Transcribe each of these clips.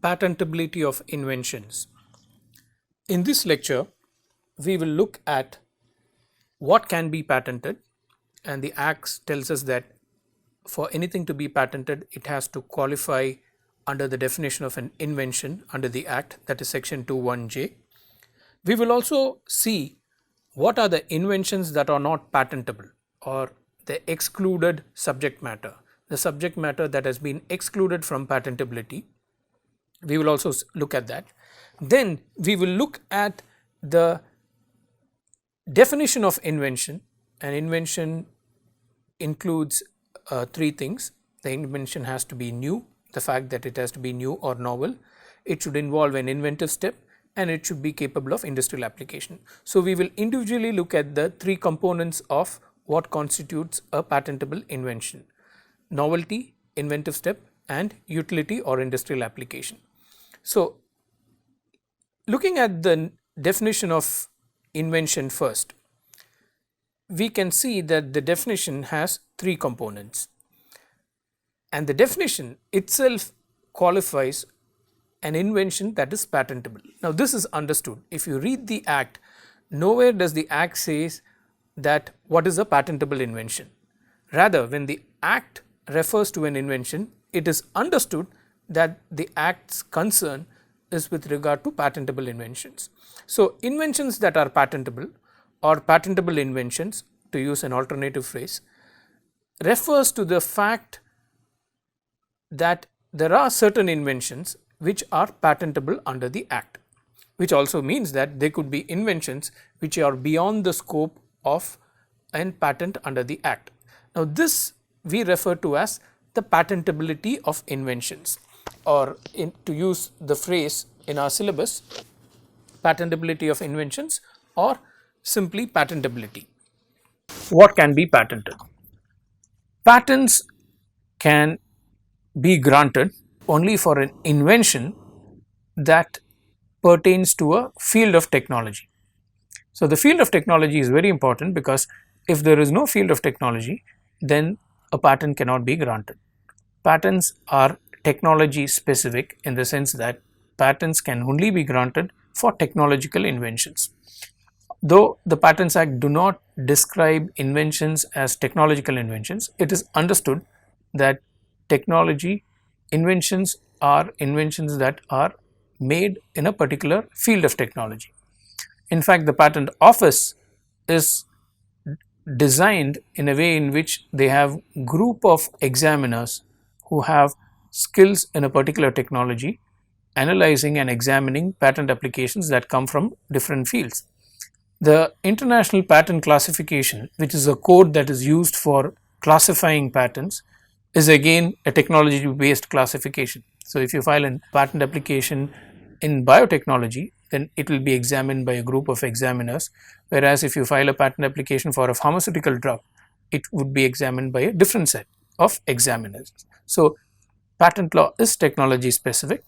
Patentability of inventions. In this lecture, we will look at what can be patented, and the Act tells us that for anything to be patented, it has to qualify under the definition of an invention under the Act, that is section 21J. We will also see what are the inventions that are not patentable or the excluded subject matter, the subject matter that has been excluded from patentability. We will also look at that. Then we will look at the definition of invention. An invention includes three things. The invention has to be new, the fact that it has to be new or novel. It should involve an inventive step, and it should be capable of industrial application. So we will individually look at the three components of what constitutes a patentable invention: novelty, inventive step, and utility or industrial application. So looking at the definition of invention first, we can see that the definition has three components, and the definition itself qualifies an invention that is patentable. Now this is understood. If you read the Act, nowhere does the Act says that what is a patentable invention. Rather, when the Act refers to an invention, it is understood that the Act's concern is with regard to patentable inventions. So inventions that are patentable or patentable inventions, to use an alternative phrase, refers to the fact that there are certain inventions which are patentable under the Act, which also means that there could be inventions which are beyond the scope of an patent under the Act. Now this we refer to as the patentability of inventions, or to use the phrase in our syllabus, patentability of inventions, or simply patentability. What can be patented? Patents can be granted only for an invention that pertains to a field of technology. So the field of technology is very important, because if there is no field of technology, then a patent cannot be granted. Patents are technology specific in the sense that patents can only be granted for technological inventions. Though the Patents Act do not describe inventions as technological inventions, it is understood that technology inventions are inventions that are made in a particular field of technology. In fact, the Patent Office is designed in a way in which they have group of examiners who have skills in a particular technology, analyzing and examining patent applications that come from different fields. The International Patent Classification, which is a code that is used for classifying patents, is again a technology based classification. So if you file a patent application in biotechnology, then it will be examined by a group of examiners, whereas if you file a patent application for a pharmaceutical drug, it would be examined by a different set of examiners. So patent law is technology specific,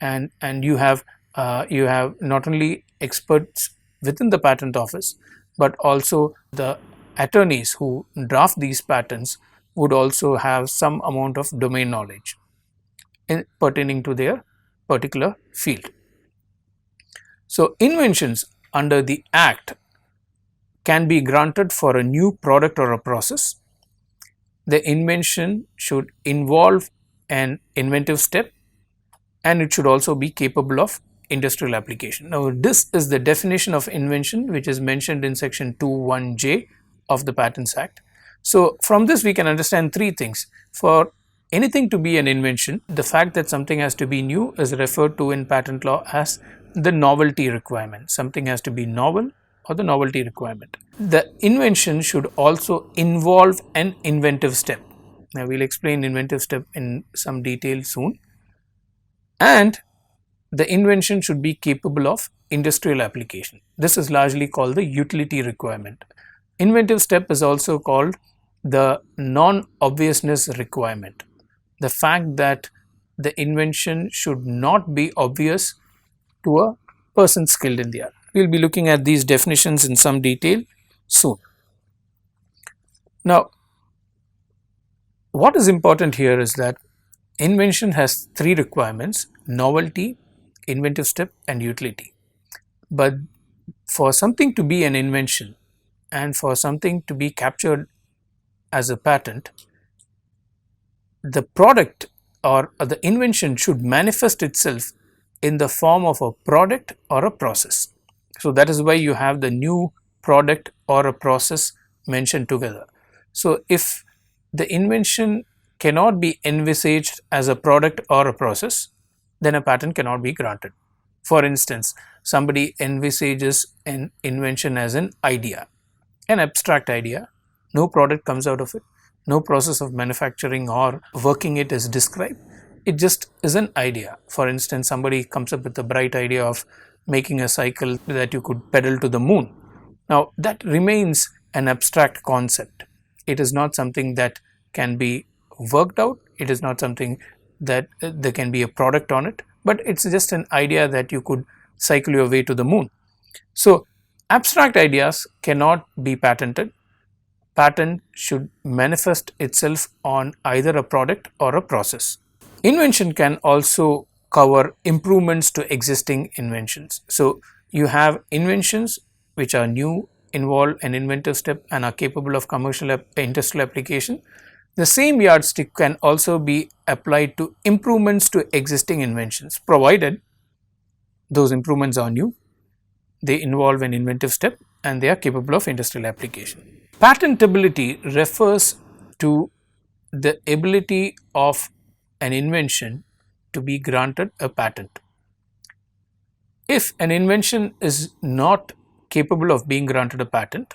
and you have not only experts within the patent office, but also the attorneys who draft these patents would also have some amount of domain knowledge pertaining to their particular field. So inventions under the Act can be granted for a new product or a process. The invention should involve an inventive step, and it should also be capable of industrial application. Now this is the definition of invention, which is mentioned in section 21J of the Patents Act. So from this we can understand three things. For anything to be an invention, the fact that something has to be new is referred to in patent law as the novelty requirement. Something has to be novel, or the novelty requirement. The invention should also involve an inventive step. Now we will explain inventive step in some detail soon. And the invention should be capable of industrial application. This is largely called the utility requirement. Inventive step is also called the non-obviousness requirement. The fact that the invention should not be obvious to a person skilled in the art. We will be looking at these definitions in some detail soon. Now, what is important here is that Invention has three requirements: novelty, inventive step, and utility. But for something to be an invention and for something to be captured as a patent, the product or the invention should manifest itself in the form of a product or a process. So that is why you have the new product or a process mentioned together. So if the invention cannot be envisaged as a product or a process, then a patent cannot be granted. For instance, somebody envisages an invention as an idea, an abstract idea. No product comes out of it, no process of manufacturing or working it is described. It just is an idea. For instance, somebody comes up with the bright idea of making a cycle that you could pedal to the moon. Now, that remains an abstract concept. It is not something that can be worked out, it is not something that there can be a product on it, but it's just an idea that you could cycle your way to the moon. So, abstract ideas cannot be patented. Patent should manifest itself on either a product or a process. Invention can also cover improvements to existing inventions. So, you have inventions which are new, involve an inventive step, and are capable of commercial industrial application. The same yardstick can also be applied to improvements to existing inventions, provided those improvements are new, they involve an inventive step, and they are capable of industrial application. Patentability refers to the ability of an invention to be granted a patent. If an invention is not capable of being granted a patent,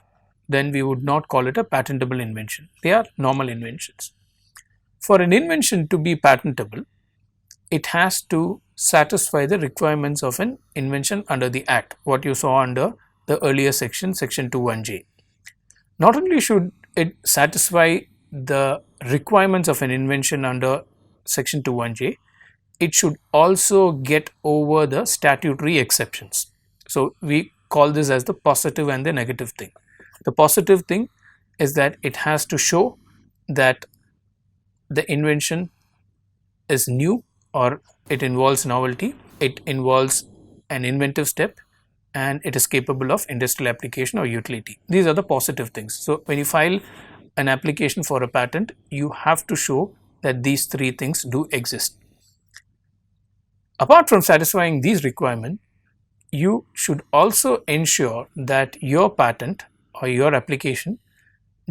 then we would not call it a patentable invention. They are normal inventions. For an invention to be patentable, it has to satisfy the requirements of an invention under the Act, what you saw under the earlier section, section 21J. Not only should it satisfy the requirements of an invention under section 21J, it should also get over the statutory exceptions. So we call this as the positive and the negative thing. The positive thing is that it has to show that the invention is new or it involves novelty, it involves an inventive step, and it is capable of industrial application or utility. These are the positive things. So when you file an application for a patent, you have to show that these three things do exist. Apart from satisfying these requirements, you should also ensure that your patent or your application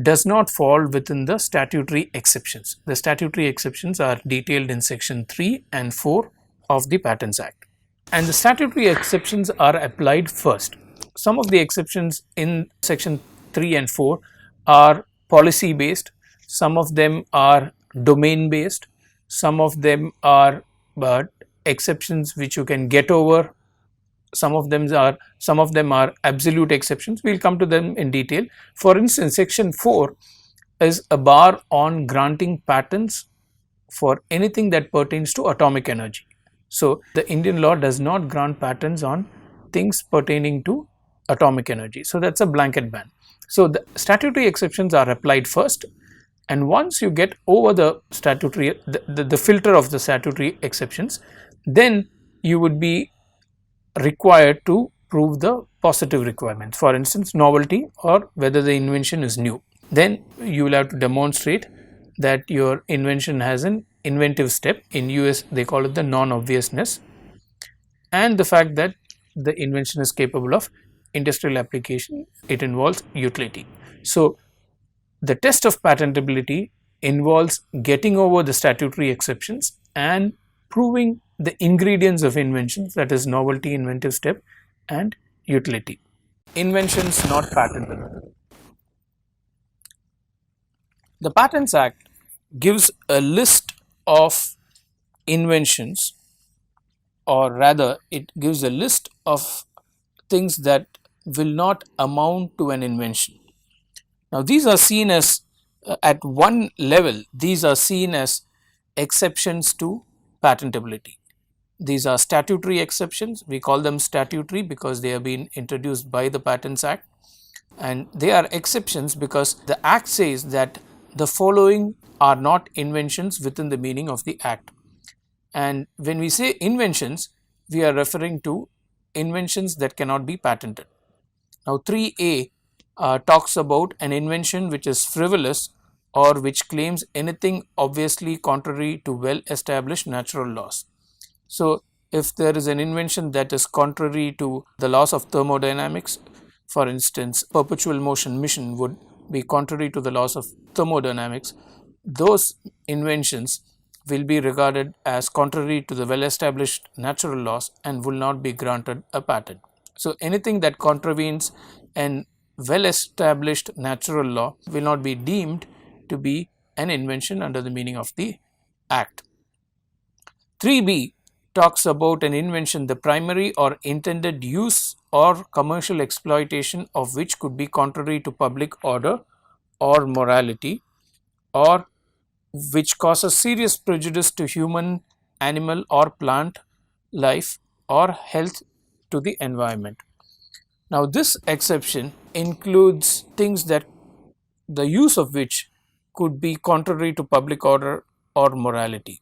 does not fall within the statutory exceptions. The statutory exceptions are detailed in section 3 and 4 of the Patents Act. And the statutory exceptions are applied first. Some of the exceptions in section 3 and 4 are policy based, some of them are domain based, some of them are exceptions which you can get over, some of them are absolute exceptions. We'll come to them in detail. For instance, section 4 is a bar on granting patents for anything that pertains to atomic energy. So the Indian law does not grant patents on things pertaining to atomic energy. So that's a blanket ban. So the statutory exceptions are applied first, and once you get over the statutory the filter of the statutory exceptions, then you would be required to prove the positive requirements. For instance, novelty or whether the invention is new. Then you will have to demonstrate that your invention has an inventive step. In US they call it the non-obviousness, and the fact that the invention is capable of industrial application, it involves utility. So the test of patentability involves getting over the statutory exceptions and proving the ingredients of inventions, that is novelty, inventive step, and utility. Inventions not patentable. The Patents Act gives a list of inventions, or rather it gives a list of things that will not amount to an invention. Now these are seen as at one level, these are seen as exceptions to patentability. These are statutory exceptions. We call them statutory because they have been introduced by the Patents Act, and they are exceptions because the Act says that the following are not inventions within the meaning of the Act. And when we say inventions, we are referring to inventions that cannot be patented. Now 3A talks about an invention which is frivolous or which claims anything obviously contrary to well established natural laws. So if there is an invention that is contrary to the laws of thermodynamics, for instance, perpetual motion mission would be contrary to the laws of thermodynamics, those inventions will be regarded as contrary to the well established natural laws and will not be granted a patent. So anything that contravenes an well established natural law will not be deemed to be an invention under the meaning of the Act. 3B talks about an invention, the primary or intended use or commercial exploitation of which could be contrary to public order or morality, or which causes serious prejudice to human, animal, or plant life or health to the environment. Now, this exception includes things that the use of which could be contrary to public order or morality.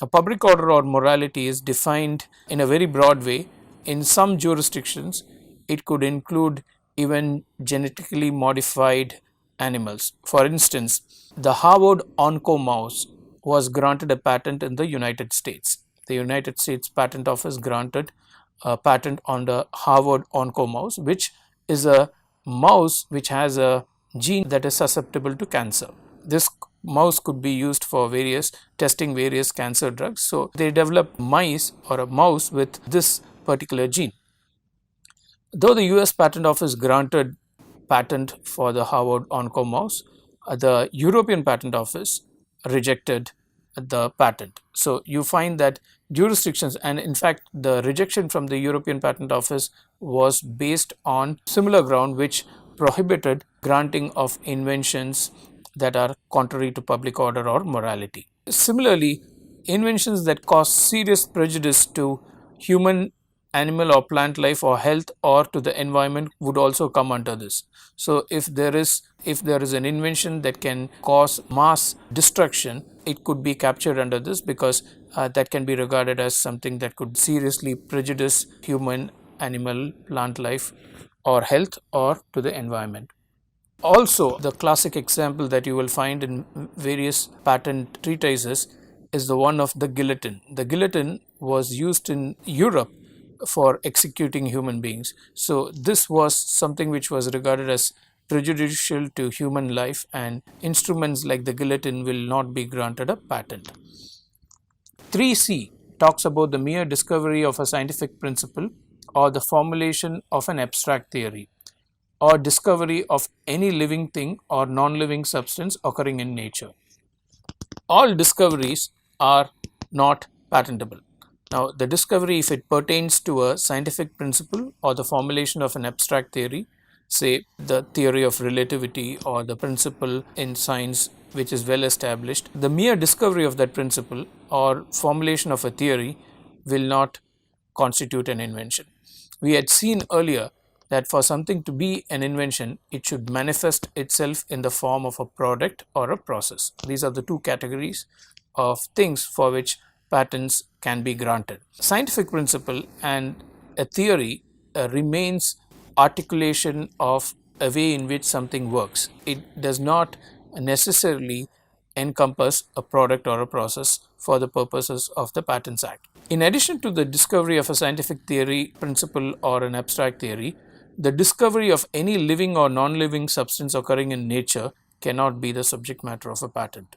A public order or morality is defined in a very broad way. In some jurisdictions, it could include even genetically modified animals. For instance, the Harvard Onco mouse was granted a patent in the United States. The United States Patent Office granted a patent on the Harvard Onco mouse, which is a mouse which has a gene that is susceptible to cancer. This mouse could be used for testing various cancer drugs. So they developed mice or a mouse with this particular gene. Though the US Patent Office granted patent for the Harvard Onco mouse, the European Patent Office rejected the patent. So you find that jurisdictions, and in fact the rejection from the European Patent Office was based on similar ground which prohibited granting of inventions that are contrary to public order or morality. Similarly, inventions that cause serious prejudice to human, animal, or plant life or health or to the environment would also come under this. So if there is an invention that can cause mass destruction, it could be captured under this, because that can be regarded as something that could seriously prejudice human, animal, plant life or health or to the environment. Also, the classic example that you will find in various patent treatises is the one of the guillotine. The guillotine was used in Europe for executing human beings. So this was something which was regarded as prejudicial to human life, and instruments like the guillotine will not be granted a patent. 3C talks about the mere discovery of a scientific principle or the formulation of an abstract theory, or discovery of any living thing or non-living substance occurring in nature. All discoveries are not patentable. Now, the discovery, if it pertains to a scientific principle or the formulation of an abstract theory, say the theory of relativity or the principle in science which is well established, the mere discovery of that principle or formulation of a theory will not constitute an invention. We had seen earlier that for something to be an invention, it should manifest itself in the form of a product or a process. These are the two categories of things for which patents can be granted. Scientific principle and a theory remains articulation of a way in which something works. It does not necessarily encompass a product or a process for the purposes of the Patents Act. In addition to the discovery of a scientific theory, principle, or an abstract theory, the discovery of any living or non-living substance occurring in nature cannot be the subject matter of a patent.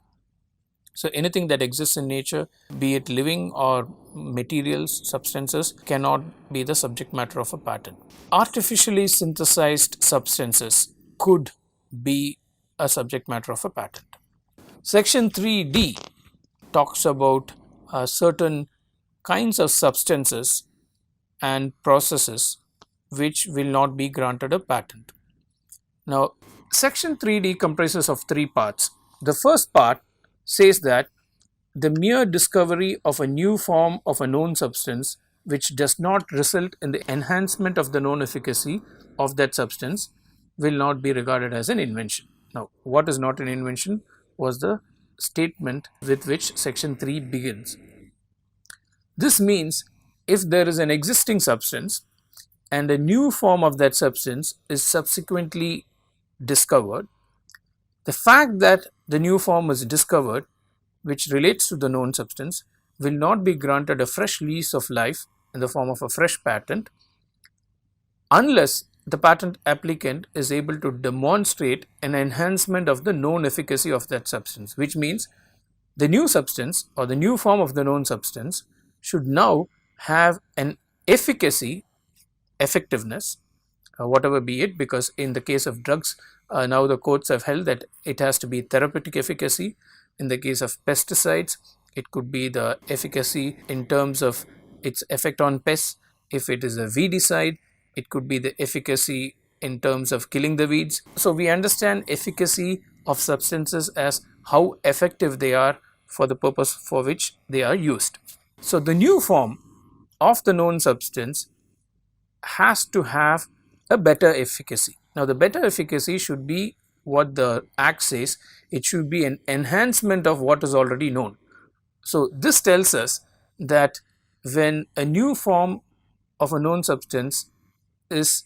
So anything that exists in nature, be it living or materials, substances, cannot be the subject matter of a patent. Artificially synthesized substances could be a subject matter of a patent. Section 3D talks about certain kinds of substances and processes which will not be granted a patent. Now, Section 3D comprises of three parts. The first part says that the mere discovery of a new form of a known substance which does not result in the enhancement of the known efficacy of that substance will not be regarded as an invention. Now, what is not an invention was the statement with which Section 3 begins. This means if there is an existing substance and a new form of that substance is subsequently discovered, the fact that the new form is discovered, which relates to the known substance, will not be granted a fresh lease of life in the form of a fresh patent unless the patent applicant is able to demonstrate an enhancement of the known efficacy of that substance, which means the new substance or the new form of the known substance should now have an efficacy, effectiveness, whatever be it, because in the case of drugs, now the courts have held that it has to be therapeutic efficacy. In the case of pesticides, it could be the efficacy in terms of its effect on pests. If it is a weedicide, it could be the efficacy in terms of killing the weeds. So we understand efficacy of substances as how effective they are for the purpose for which they are used. So the new form of the known substance has to have a better efficacy. Now the better efficacy should be what the Act says, it should be an enhancement of what is already known. So this tells us that when a new form of a known substance is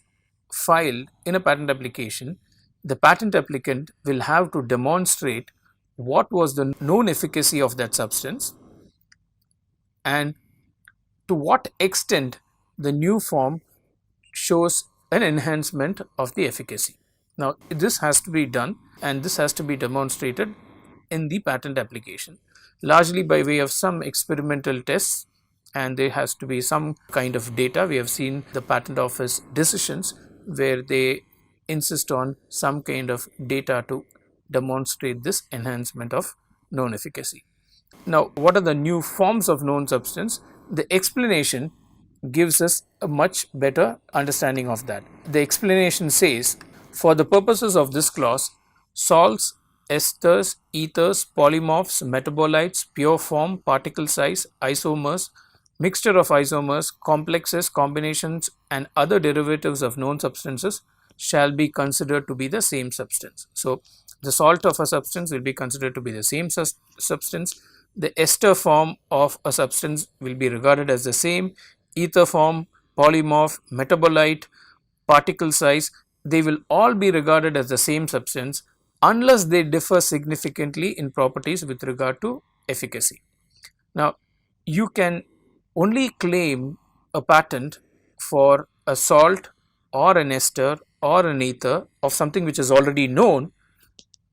filed in a patent application, the patent applicant will have to demonstrate what was the known efficacy of that substance and to what extent the new form shows an enhancement of the efficacy. Now this has to be done and this has to be demonstrated in the patent application, largely by way of some experimental tests, and there has to be some kind of data. We have seen the patent office decisions where they insist on some kind of data to demonstrate this enhancement of known efficacy. Now what are the new forms of known substance? The explanation gives us a much better understanding of that. The explanation says, for the purposes of this clause, salts, esters, ethers, polymorphs, metabolites, pure form, particle size, isomers, mixture of isomers, complexes, combinations and other derivatives of known substances shall be considered to be the same substance. So the salt of a substance will be considered to be the same substance. The ester form of a substance will be regarded as the same. Ether form, polymorph, metabolite, particle size, they will all be regarded as the same substance unless they differ significantly in properties with regard to efficacy. Now you can only claim a patent for a salt or an ester or an ether of something which is already known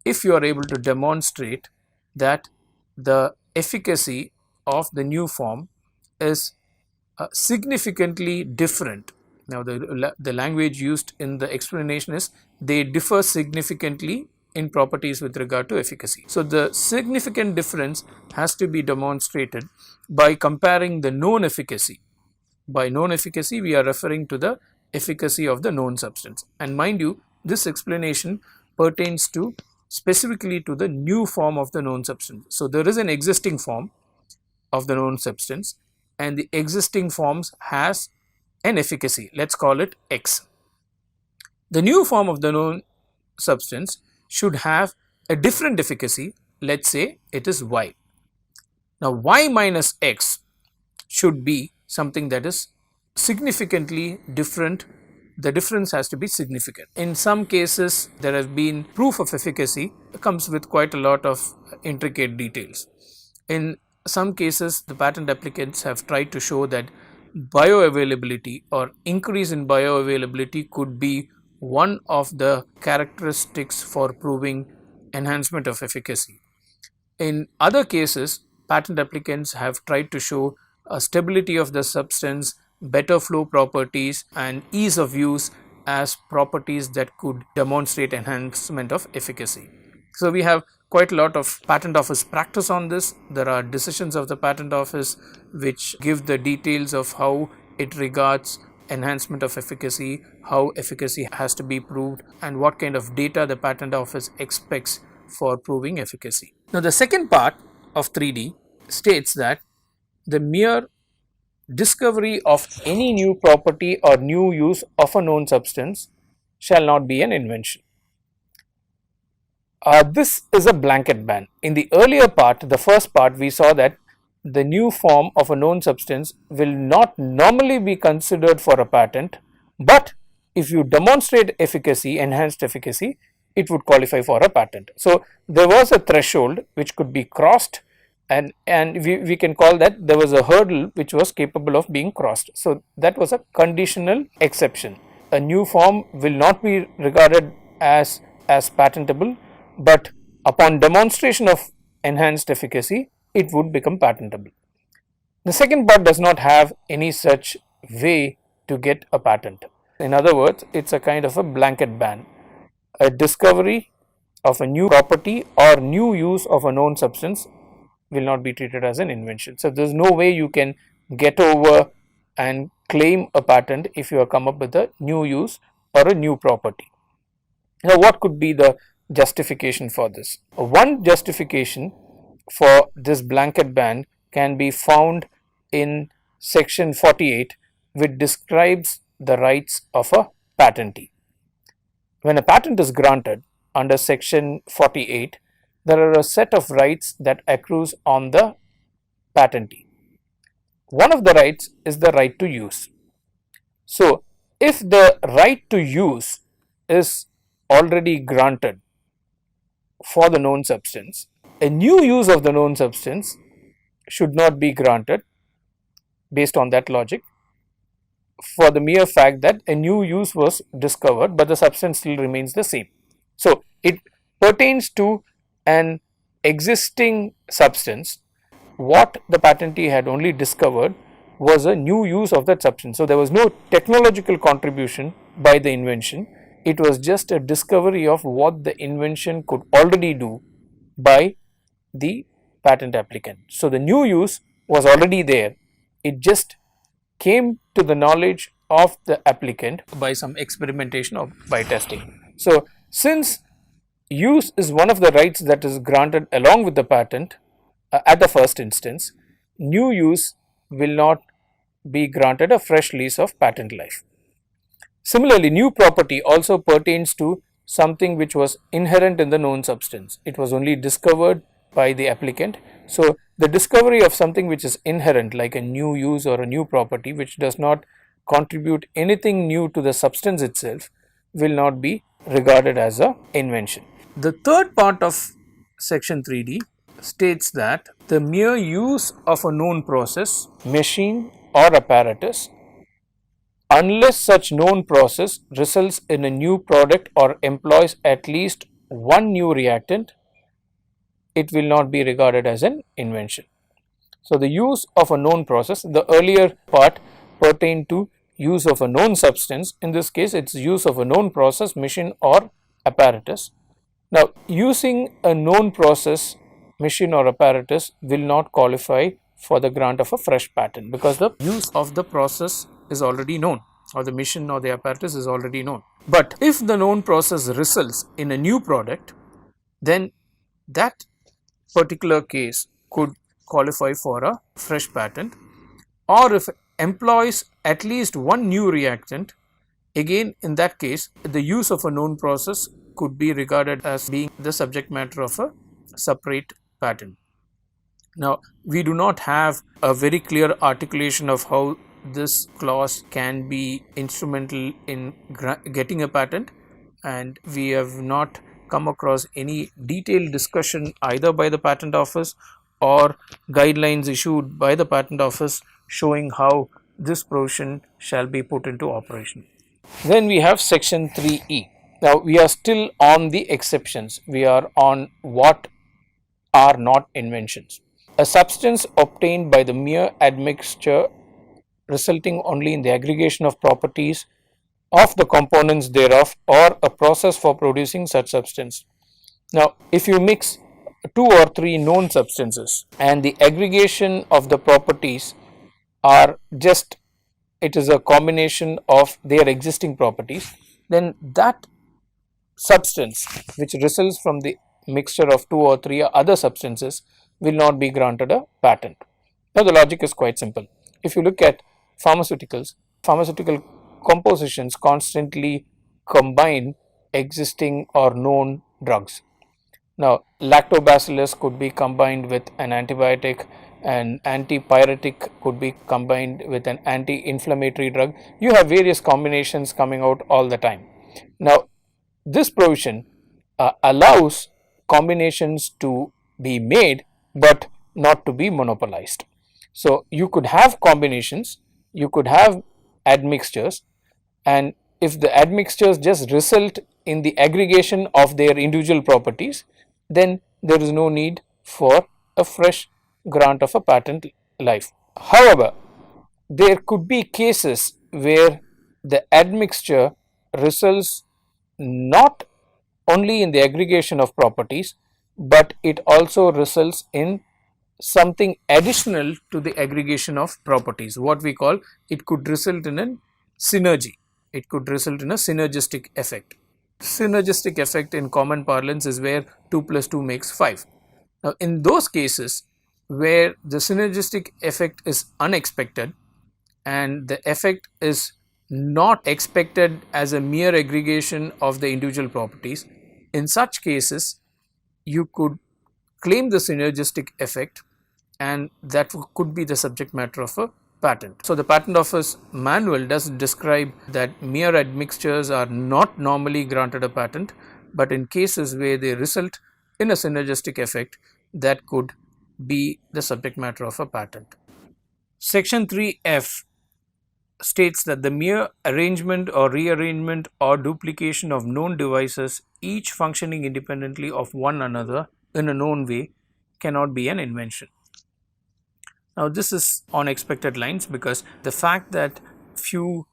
if you are able to demonstrate that the efficacy of the new form is significantly different. Now the language used in the explanation is they differ significantly in properties with regard to efficacy. So the significant difference has to be demonstrated by comparing the known efficacy. By known efficacy we are referring to the efficacy of the known substance, and mind you, this explanation pertains to specifically to the new form of the known substance. So there is an existing form of the known substance and the existing forms has an efficacy, let's call it X. The new form of the known substance should have a different efficacy, let's say it is Y. Now Y minus X should be something that is significantly different. The difference has to be significant. In some cases there have been proof of efficacy comes with quite a lot of intricate details. In some cases the patent applicants have tried to show that bioavailability or increase in bioavailability could be one of the characteristics for proving enhancement of efficacy. In other cases, patent applicants have tried to show stability of the substance, better flow properties and ease of use as properties that could demonstrate enhancement of efficacy. So we have quite a lot of patent office practice on this. There are decisions of the patent office which give the details of how it regards enhancement of efficacy, how efficacy has to be proved and what kind of data the patent office expects for proving efficacy. Now the second part of 3D states that the mere discovery of any new property or new use of a known substance shall not be an invention. This is a blanket ban. In the earlier part, the first part, we saw that the new form of a known substance will not normally be considered for a patent, but if you demonstrate efficacy, enhanced efficacy, it would qualify for a patent. So there was a threshold which could be crossed, and we can call that there was a hurdle which was capable of being crossed. So that was a conditional exception. A new form will not be regarded as patentable, but upon demonstration of enhanced efficacy, it would become patentable. The second part does not have any such way to get a patent. In other words, it's a kind of a blanket ban. A discovery of a new property or new use of a known substance will not be treated as an invention. So there's no way you can get over and claim a patent if you have come up with a new use or a new property. Now, what could be the justification for this? One justification for this blanket ban can be found in section 48, which describes the rights of a patentee. When a patent is granted under section 48, there are a set of rights that accrues on the patentee. One of the rights is the right to use. So, if the right to use is already granted for the known substance, a new use of the known substance should not be granted based on that logic, for the mere fact that a new use was discovered but the substance still remains the same. So, it pertains to an existing substance. What the patentee had only discovered was a new use of that substance. So, there was no technological contribution by the invention, it was just a discovery of what the invention could already do by the patent applicant. So, the new use was already there, it just came to the knowledge of the applicant by some experimentation or by testing. So, since use is one of the rights that is granted along with the patent at the first instance, new use will not be granted a fresh lease of patent life. Similarly, new property also pertains to something which was inherent in the known substance. It was only discovered by the applicant. So, the discovery of something which is inherent, like a new use or a new property which does not contribute anything new to the substance itself, will not be regarded as an invention. The third part of section 3D states that the mere use of a known process, machine or apparatus, unless such known process results in a new product or employs at least one new reactant, it will not be regarded as an invention. So, the use of a known process, the earlier part pertained to use of a known substance, in this case it is use of a known process, machine or apparatus. Now, using a known process, machine or apparatus will not qualify for the grant of a fresh patent, because the use of the process is already known, or the machine or the apparatus is already known. But if the known process results in a new product, then that particular case could qualify for a fresh patent, or if employs at least one new reactant, again in that case the use of a known process could be regarded as being the subject matter of a separate patent. Now, we do not have a very clear articulation of how this clause can be instrumental in getting a patent, and we have not come across any detailed discussion either by the patent office or guidelines issued by the patent office showing how this provision shall be put into operation. Then we have section 3E. Now, we are still on the exceptions, we are on what are not inventions. A substance obtained by the mere admixture resulting only in the aggregation of properties of the components thereof, or a process for producing such substance. Now, if you mix 2 or 3 known substances and the aggregation of the properties are just, it is a combination of their existing properties, then that substance which results from the mixture of 2 or 3 other substances will not be granted a patent. Now, the logic is quite simple. If you look at pharmaceuticals, pharmaceutical compositions constantly combine existing or known drugs. Now, lactobacillus could be combined with an antibiotic, an antipyretic could be combined with an anti-inflammatory drug. You have various combinations coming out all the time. Now, this provision allows combinations to be made but not to be monopolized. So, you could have combinations, you could have admixtures, and if the admixtures just result in the aggregation of their individual properties, then there is no need for a fresh grant of a patent life. However, there could be cases where the admixture results not only in the aggregation of properties, but it also results in something additional to the aggregation of properties. What we call, it could result in a synergy, it could result in a synergistic effect. Synergistic effect in common parlance is where 2 plus 2 makes 5. Now, in those cases where the synergistic effect is unexpected and the effect is not expected as a mere aggregation of the individual properties, in such cases you could claim the synergistic effect, and that could be the subject matter of a patent. So, the Patent Office manual does describe that mere admixtures are not normally granted a patent, but in cases where they result in a synergistic effect, that could be the subject matter of a patent. Section 3F states that the mere arrangement or rearrangement or duplication of known devices, each functioning independently of one another in a known way, cannot be an invention. Now, this is on expected lines, because the fact that few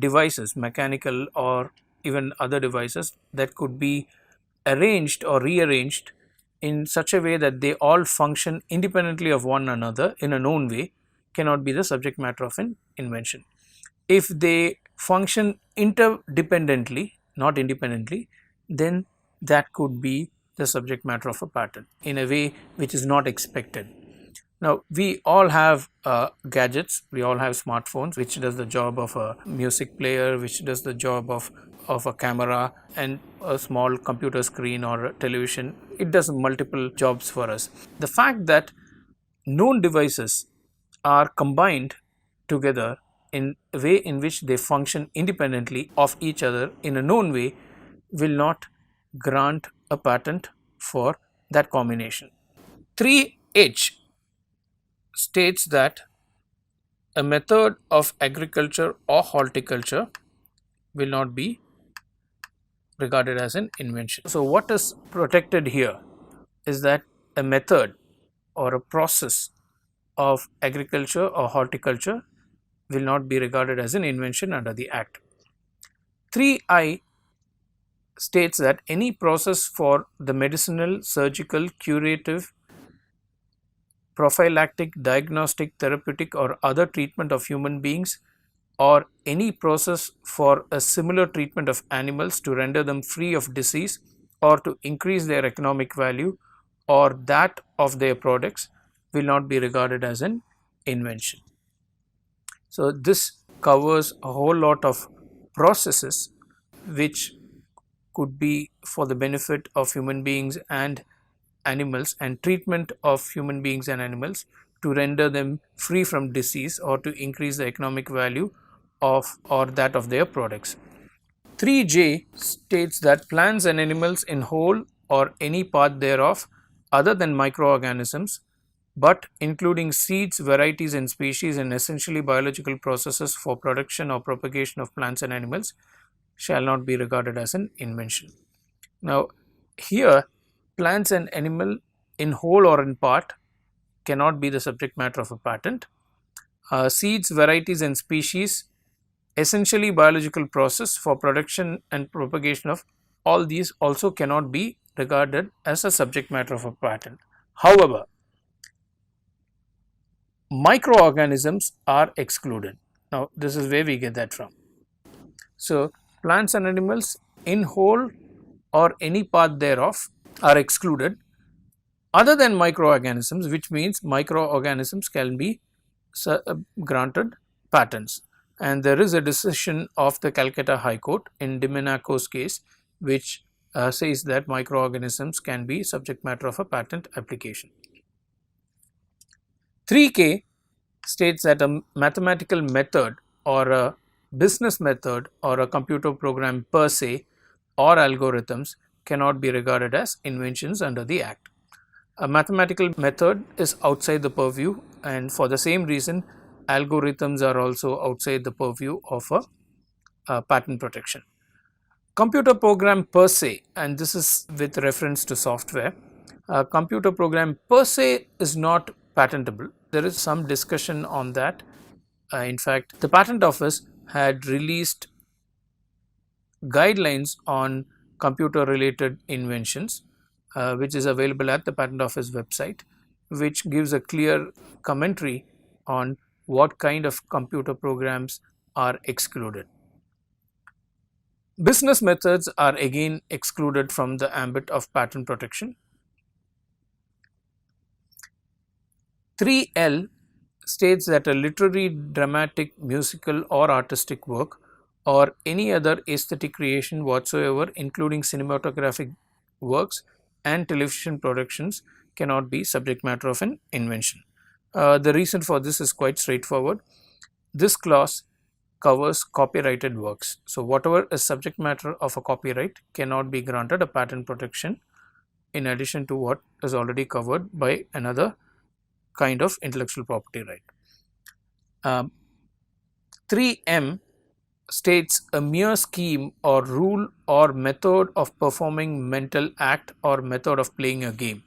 devices, mechanical or even other devices, that could be arranged or rearranged in such a way that they all function independently of one another in a known way, cannot be the subject matter of an invention. If they function interdependently, not independently, then that could be the subject matter of a patent in a way which is not expected. Now, we all have gadgets, we all have smartphones, which does the job of a music player, which does the job of a camera, and a small computer screen or a television. It does multiple jobs for us. The fact that known devices are combined together in a way in which they function independently of each other in a known way will not grant a patent for that combination. 3H states that a method of agriculture or horticulture will not be regarded as an invention. So, what is protected here is that a method or a process of agriculture or horticulture will not be regarded as an invention under the Act. 3I states that any process for the medicinal, surgical, curative, prophylactic, diagnostic, therapeutic or other treatment of human beings, or any process for a similar treatment of animals to render them free of disease or to increase their economic value or that of their products, will not be regarded as an invention. So, this covers a whole lot of processes which could be for the benefit of human beings and animals, and treatment of human beings and animals to render them free from disease or to increase the economic value of or that of their products. 3J states that plants and animals in whole or any part thereof other than microorganisms, but including seeds, varieties and species and essentially biological processes for production or propagation of plants and animals, shall not be regarded as an invention. Now, here plants and animal in whole or in part cannot be the subject matter of a patent. Seeds, varieties and species, essentially biological process for production and propagation of all these also cannot be regarded as a subject matter of a patent. However, microorganisms are excluded. Now, this is where we get that from. So, plants and animals in whole or any part thereof are excluded other than microorganisms, which means microorganisms can be granted patents. And there is a decision of the Calcutta High Court in Dimenaco's case, which says that microorganisms can be subject matter of a patent application. 3K states that a mathematical method or a business method or a computer program per se or algorithms cannot be regarded as inventions under the Act. A mathematical method is outside the purview, and for the same reason algorithms are also outside the purview of a patent protection. Computer program per se, and this is with reference to software, a computer program per se is not patentable. There is some discussion on that. In fact, the Patent Office had released guidelines on computer related inventions, which is available at the Patent Office website, which gives a clear commentary on what kind of computer programs are excluded. Business methods are again excluded from the ambit of patent protection. 3L states that a literary, dramatic, musical or artistic work or any other aesthetic creation whatsoever, including cinematographic works and television productions, cannot be subject matter of an invention. The reason for this is quite straightforward. This clause covers copyrighted works. So, whatever is subject matter of a copyright cannot be granted a patent protection in addition to what is already covered by another kind of intellectual property right. 3M states a mere scheme or rule or method of performing mental act or method of playing a game.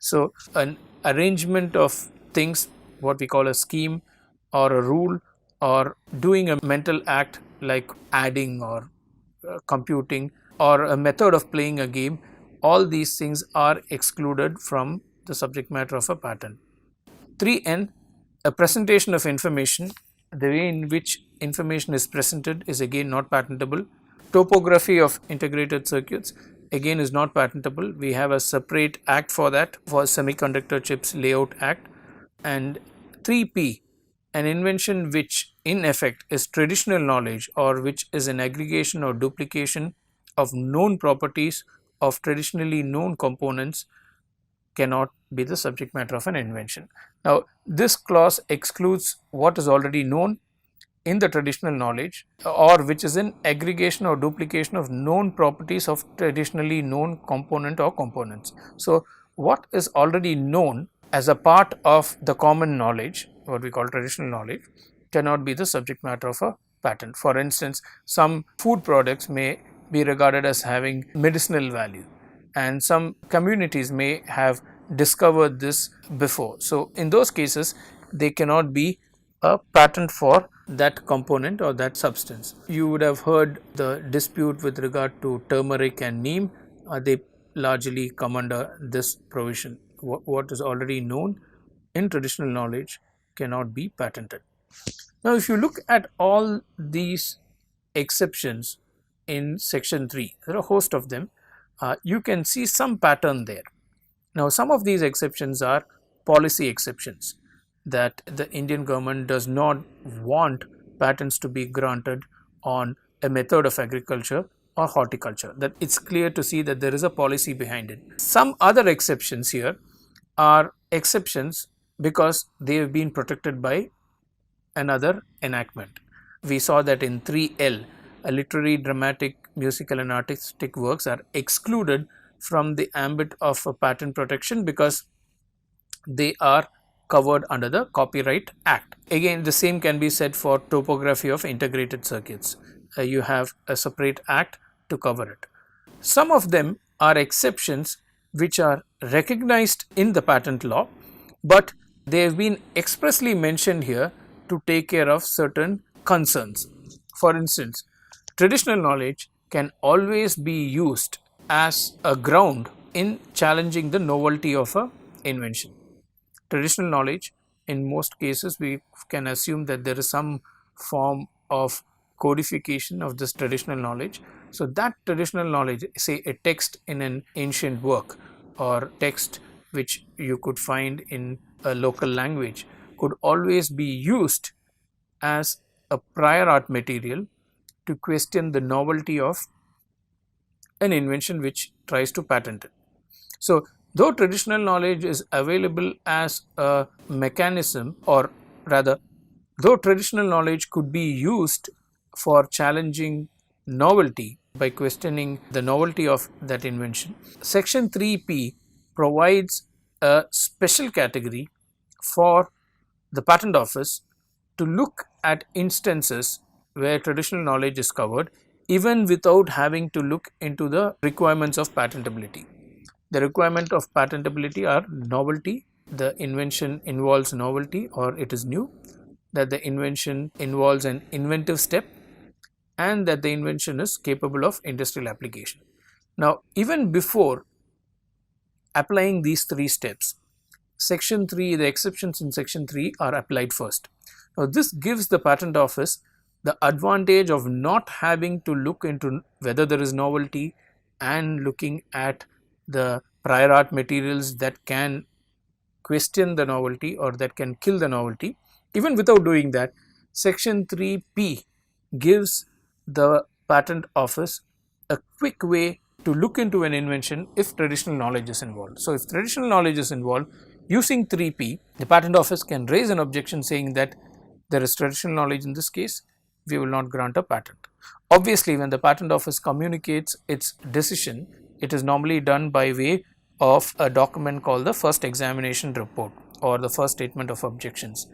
So, an arrangement of things, what we call a scheme or a rule or doing a mental act like adding or computing or a method of playing a game, all these things are excluded from the subject matter of a patent. 3N, a presentation of information, the way in which information is presented is again not patentable. Topography of integrated circuits again is not patentable. We have a separate act for that, for Semiconductor Chips Layout Act. And 3P, an invention which in effect is traditional knowledge or which is an aggregation or duplication of known properties of traditionally known components, cannot be the subject matter of an invention. Now, this clause excludes what is already known in the traditional knowledge or which is an aggregation or duplication of known properties of traditionally known component or components. So, what is already known as a part of the common knowledge, what we call traditional knowledge, cannot be the subject matter of a patent. For instance, some food products may be regarded as having medicinal value, and some communities may have discovered this before. So, in those cases they cannot be a patent for that component or that substance. You would have heard the dispute with regard to turmeric and neem. They largely come under this provision. What is already known in traditional knowledge cannot be patented. Now, if you look at all these exceptions in section 3, there are a host of them. You can see some pattern there. Now, some of these exceptions are policy exceptions, that the Indian government does not want patents to be granted on a method of agriculture or horticulture, that it's clear to see that there is a policy behind it. Some other exceptions here are exceptions because they have been protected by another enactment. We saw that in 3L, a literary, dramatic, musical and artistic works are excluded from the ambit of a patent protection because they are covered under the Copyright Act. Again, the same can be said for topography of integrated circuits. You have a separate act to cover it. Some of them are exceptions which are recognized in the patent law, but they have been expressly mentioned here to take care of certain concerns. For instance, traditional knowledge can always be used as a ground in challenging the novelty of an invention. Traditional knowledge, in most cases we can assume that there is some form of codification of this traditional knowledge. So, that traditional knowledge, say a text in an ancient work or text which you could find in a local language, could always be used as a prior art material to question the novelty of an invention which tries to patent it. So, Though traditional knowledge is available as a mechanism, or rather, though traditional knowledge could be used for challenging novelty by questioning the novelty of that invention, Section 3P provides a special category for the Patent Office to look at instances where traditional knowledge is covered, even without having to look into the requirements of patentability. The requirement of patentability are novelty, the invention involves novelty or it is new, that the invention involves an inventive step, and that the invention is capable of industrial application. Now, even before applying these three steps, Section 3, the exceptions in Section 3 are applied first. Now, this gives the Patent Office the advantage of not having to look into whether there is novelty and looking at the prior art materials that can question the novelty or that can kill the novelty. Even without doing that, Section 3P gives the Patent Office a quick way to look into an invention if traditional knowledge is involved. So, if traditional knowledge is involved, using 3P, the Patent Office can raise an objection saying that there is traditional knowledge in this case, we will not grant a patent. Obviously, when the Patent Office communicates its decision, it is normally done by way of a document called the first examination report or the first statement of objections.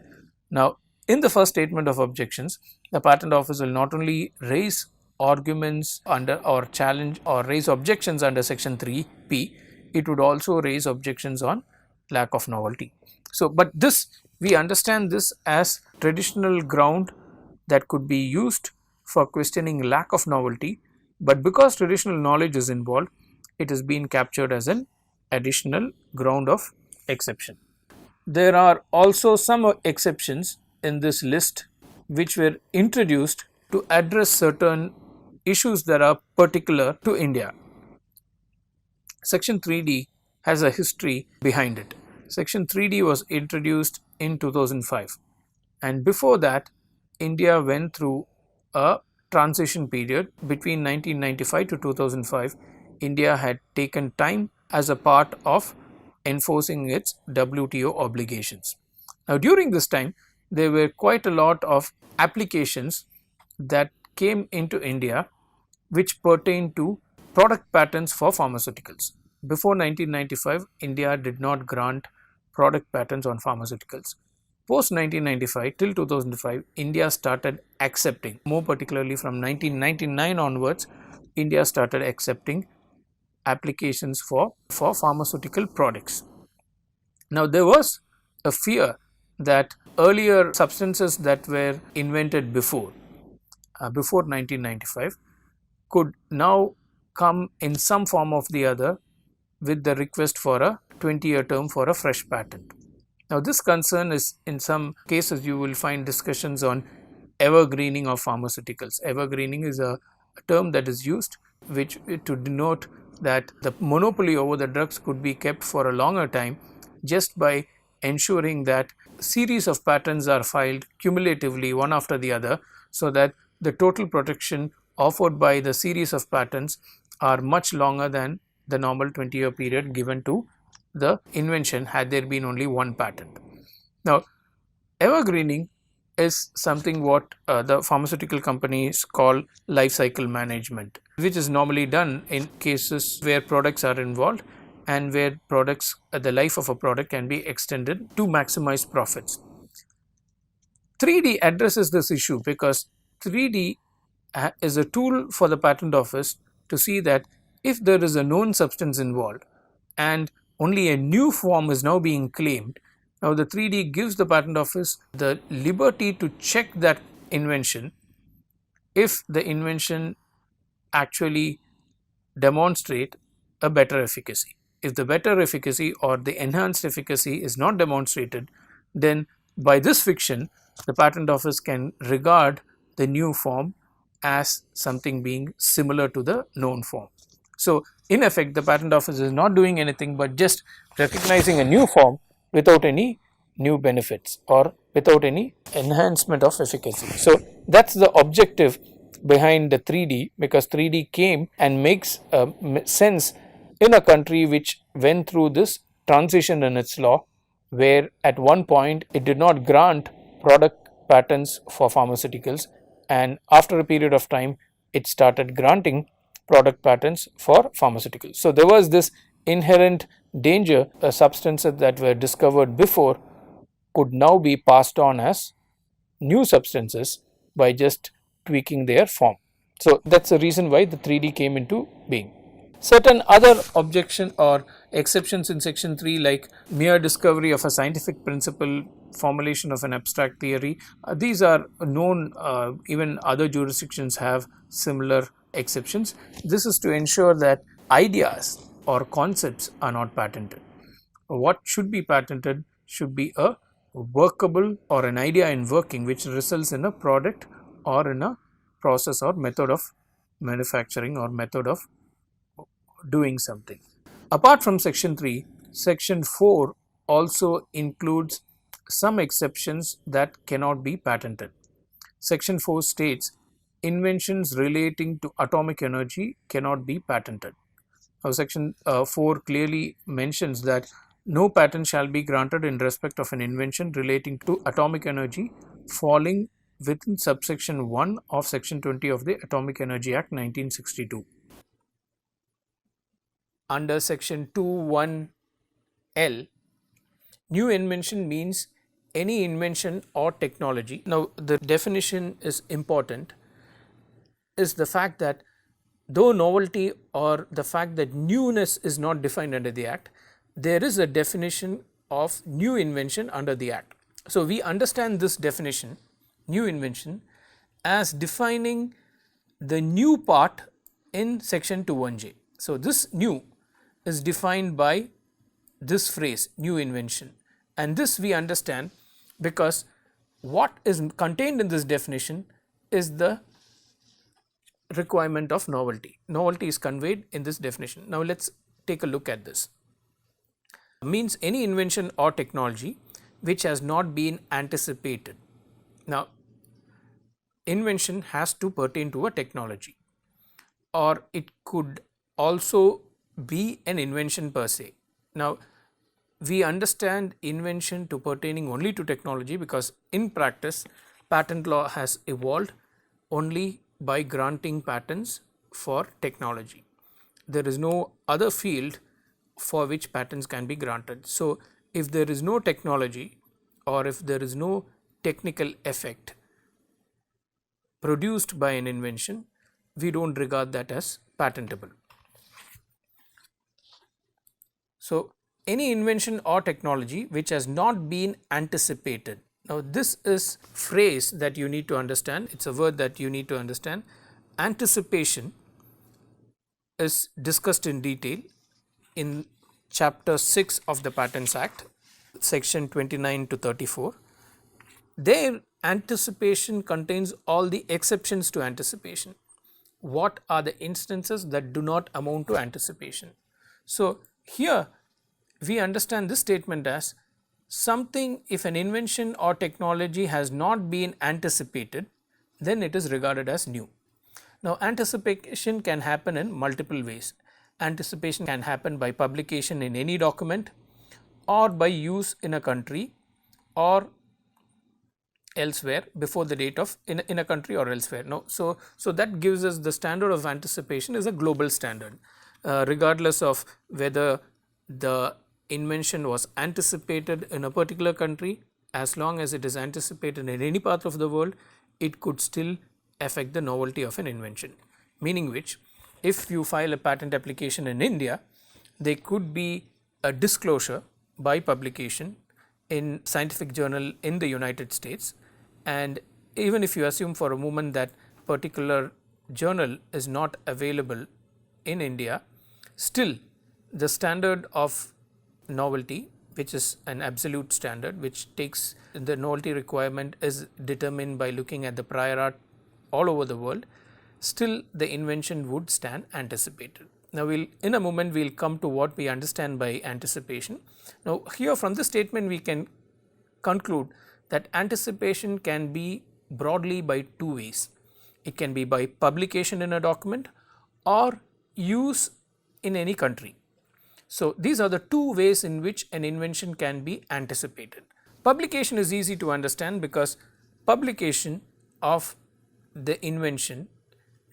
Now, in the first statement of objections, the Patent Office will not only raise arguments under or challenge or raise objections under Section 3P, it would also raise objections on lack of novelty. So, but this, we understand this as traditional ground that could be used for questioning lack of novelty, but because traditional knowledge is involved, it is being captured as an additional ground of exception. There are also some exceptions in this list which were introduced to address certain issues that are particular to India. Section 3D has a history behind it. Section 3D was introduced in 2005, and before that India went through a transition period between 1995 to 2005. India had taken time as a part of enforcing its WTO obligations. Now, during this time, there were quite a lot of applications that came into India which pertain to product patents for pharmaceuticals. Before 1995, India did not grant product patents on pharmaceuticals. Post 1995 till 2005, India started accepting, more particularly from 1999 onwards, India started accepting applications for pharmaceutical products. Now, there was a fear that earlier substances that were invented before 1995 could now come in some form of the other with the request for a 20-year term for a fresh patent. Now, this concern is, in some cases you will find discussions on evergreening of pharmaceuticals. Evergreening is a term that is used which to denote that the monopoly over the drugs could be kept for a longer time just by ensuring that series of patents are filed cumulatively one after the other, so that the total protection offered by the series of patents are much longer than the normal 20-year period given to the invention had there been only one patent. Now, evergreening is something what the pharmaceutical companies call life cycle management, which is normally done in cases where products are involved and where products, the life of a product can be extended to maximize profits. 3D addresses this issue because 3D is a tool for the Patent Office to see that if there is a known substance involved and only a new form is now being claimed, now the 3D gives the Patent Office the liberty to check that invention if the invention actually demonstrate a better efficacy. If the better efficacy or the enhanced efficacy is not demonstrated, then by this fiction the Patent Office can regard the new form as something being similar to the known form. So, in effect, the Patent Office is not doing anything but just recognizing a new form without any new benefits or without any enhancement of efficacy. So, that is the objective behind the 3D, because 3D came and makes sense in a country which went through this transition in its law, where at one point it did not grant product patents for pharmaceuticals, and after a period of time it started granting product patents for pharmaceuticals. So there was this inherent danger. Substances that were discovered before could now be passed on as new substances by just tweaking their form. So that's the reason why the 3D came into being. Certain other objection or exceptions in section 3, like mere discovery of a scientific principle, formulation of an abstract theory, these are known. Even other jurisdictions have similar exceptions. This is to ensure that ideas or concepts are not patented. What should be patented should be a workable or an idea in working which results in a product or in a process or method of manufacturing or method of doing something. Apart from section 3, section 4 also includes some exceptions that cannot be patented. Section 4 states inventions relating to atomic energy cannot be patented. Now, section 4 clearly mentions that no patent shall be granted in respect of an invention relating to atomic energy falling within subsection 1 of section 20 of the Atomic Energy Act 1962. Under section 2(1)(l), new invention means any invention or technology. Now, the definition is important, is the fact that though novelty or the fact that newness is not defined under the Act, there is a definition of new invention under the Act. So, we understand this definition, new invention, as defining the new part in section 2(1)(j). So, this new is defined by this phrase, new invention, and this we understand because what is contained in this definition is the requirement of novelty. Novelty is conveyed in this definition. Now, let us take a look at this. Means any invention or technology which has not been anticipated. Now, invention has to pertain to a technology, or it could also be an invention per se. Now, we understand invention to pertaining only to technology because in practice patent law has evolved only by granting patents for technology. There is no other field for which patents can be granted. So, if there is no technology or if there is no technical effect produced by an invention, we do not regard that as patentable. So, any invention or technology which has not been anticipated. Now, this is phrase that you need to understand, it is a word that you need to understand. Anticipation is discussed in detail in chapter 6 of the Patents Act, section 29 to 34. There, anticipation contains all the exceptions to anticipation. What are the instances that do not amount to anticipation? So, here we understand this statement as something, if an invention or technology has not been anticipated, then it is regarded as new. Now, anticipation can happen in multiple ways. Anticipation can happen by publication in any document or by use in a country or elsewhere before the date of in a country or elsewhere. No, so that gives us the standard of anticipation is a global standard, regardless of whether the invention was anticipated in a particular country. As long as it is anticipated in any part of the world, it could still affect the novelty of an invention. Meaning which, if you file a patent application in India, there could be a disclosure by publication in scientific journal in the United States, and even if you assume for a moment that particular journal is not available in India, still the standard of novelty, which is an absolute standard, which takes the novelty requirement is determined by looking at the prior art all over the world, still the invention would stand anticipated. Now, in a moment we will come to what we understand by anticipation. Now, here from this statement we can conclude that anticipation can be broadly by two ways. It can be by publication in a document or use in any country. So, these are the two ways in which an invention can be anticipated. Publication is easy to understand because publication of the invention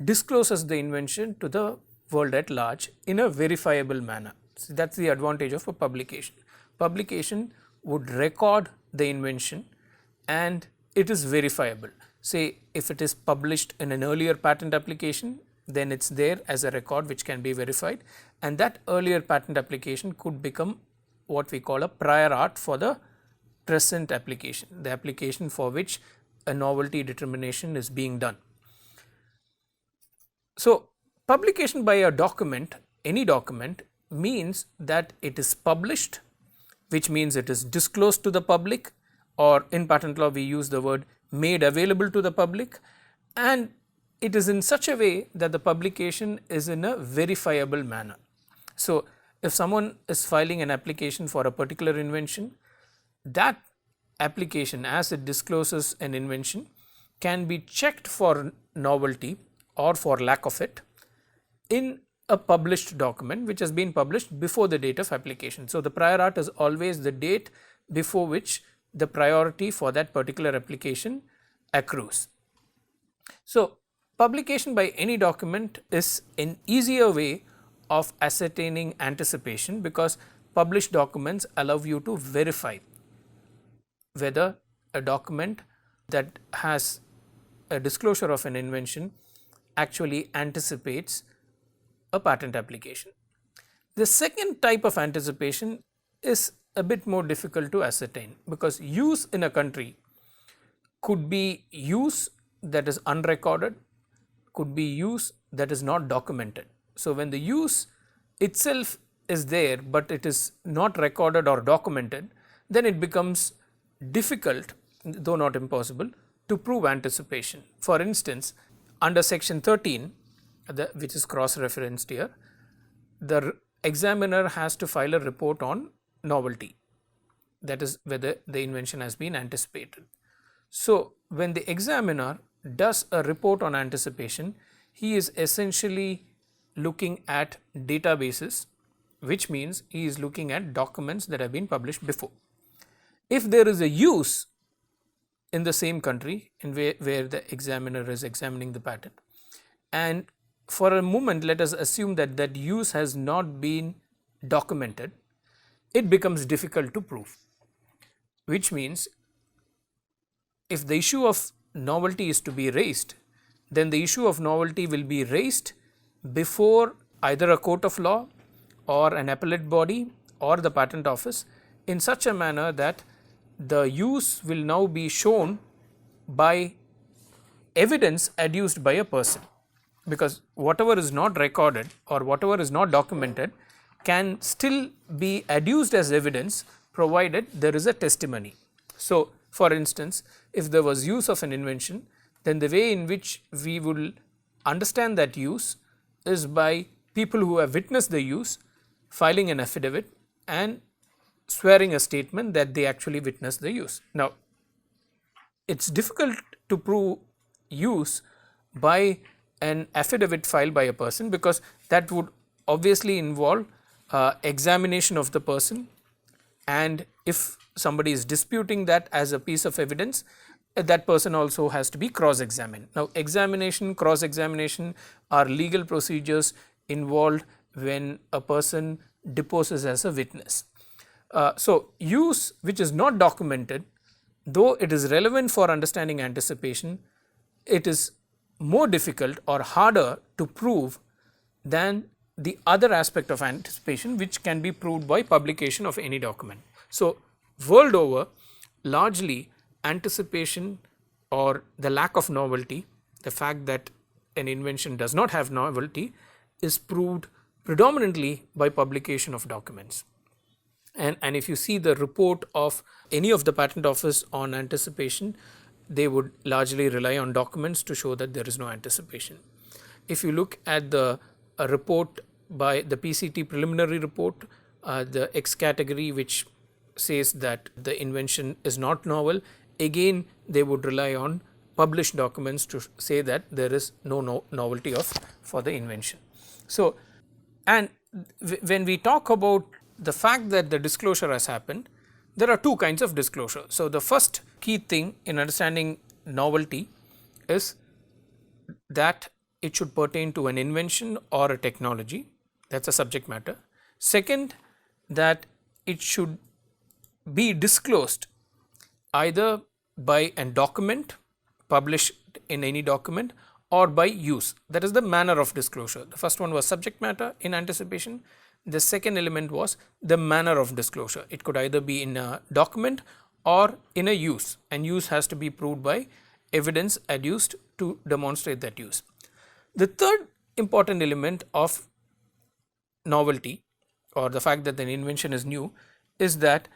discloses the invention to the world at large in a verifiable manner. So, that is the advantage of a publication. Publication would record the invention and it is verifiable. Say if it is published in an earlier patent application, then it is there as a record which can be verified, and that earlier patent application could become what we call a prior art for the present application, the application for which a novelty determination is being done. So, publication by a document, any document, means that it is published, which means it is disclosed to the public, or in patent law we use the word made available to the public, and it is in such a way that the publication is in a verifiable manner. So, if someone is filing an application for a particular invention, that application as it discloses an invention can be checked for novelty or for lack of it in a published document which has been published before the date of application. So, the prior art is always the date before which the priority for that particular application accrues. So, publication by any document is an easier way of ascertaining anticipation because published documents allow you to verify whether a document that has a disclosure of an invention actually anticipates a patent application. The second type of anticipation is a bit more difficult to ascertain because use in a country could be use that is unrecorded, could be use that is not documented. So, when the use itself is there, but it is not recorded or documented, then it becomes difficult, though not impossible, to prove anticipation. For instance, under section 13, which is cross referenced here, the examiner has to file a report on novelty, that is whether the invention has been anticipated. So, when the examiner does a report on anticipation, he is essentially looking at databases, which means he is looking at documents that have been published before. If there is a use in the same country in where the examiner is examining the patent, and for a moment let us assume that that use has not been documented, it becomes difficult to prove, which means if the issue of novelty is to be raised, then the issue of novelty will be raised before either a court of law or an appellate body or the patent office in such a manner that the use will now be shown by evidence adduced by a person, because whatever is not recorded or whatever is not documented can still be adduced as evidence provided there is a testimony. So, for instance, if there was use of an invention, then the way in which we will understand that use is by people who have witnessed the use filing an affidavit and swearing a statement that they actually witnessed the use. Now, it is difficult to prove use by an affidavit filed by a person, because that would obviously involve examination of the person, and if somebody is disputing that as a piece of evidence, that person also has to be cross examined. Now, examination, cross examination are legal procedures involved when a person deposes as a witness. So, use which is not documented, though it is relevant for understanding anticipation, it is more difficult or harder to prove than the other aspect of anticipation, which can be proved by publication of any document. So, world over, largely anticipation or the lack of novelty, the fact that an invention does not have novelty, is proved predominantly by publication of documents. And if you see the report of any of the patent office on anticipation, they would largely rely on documents to show that there is no anticipation. If you look at the report by the PCT preliminary report, the X category, which says that the invention is not novel, again they would rely on published documents to say that there is no novelty for the invention. So, and when we talk about the fact that the disclosure has happened, there are two kinds of disclosure. So, the first key thing in understanding novelty is that it should pertain to an invention or a technology, that is a subject matter. Second, that it should be disclosed either by a document published in any document or by use, that is the manner of disclosure. The first one was subject matter in anticipation, the second element was the manner of disclosure. It could either be in a document or in a use, and use has to be proved by evidence adduced to demonstrate that use. The third important element of novelty, or the fact that an invention is new, is that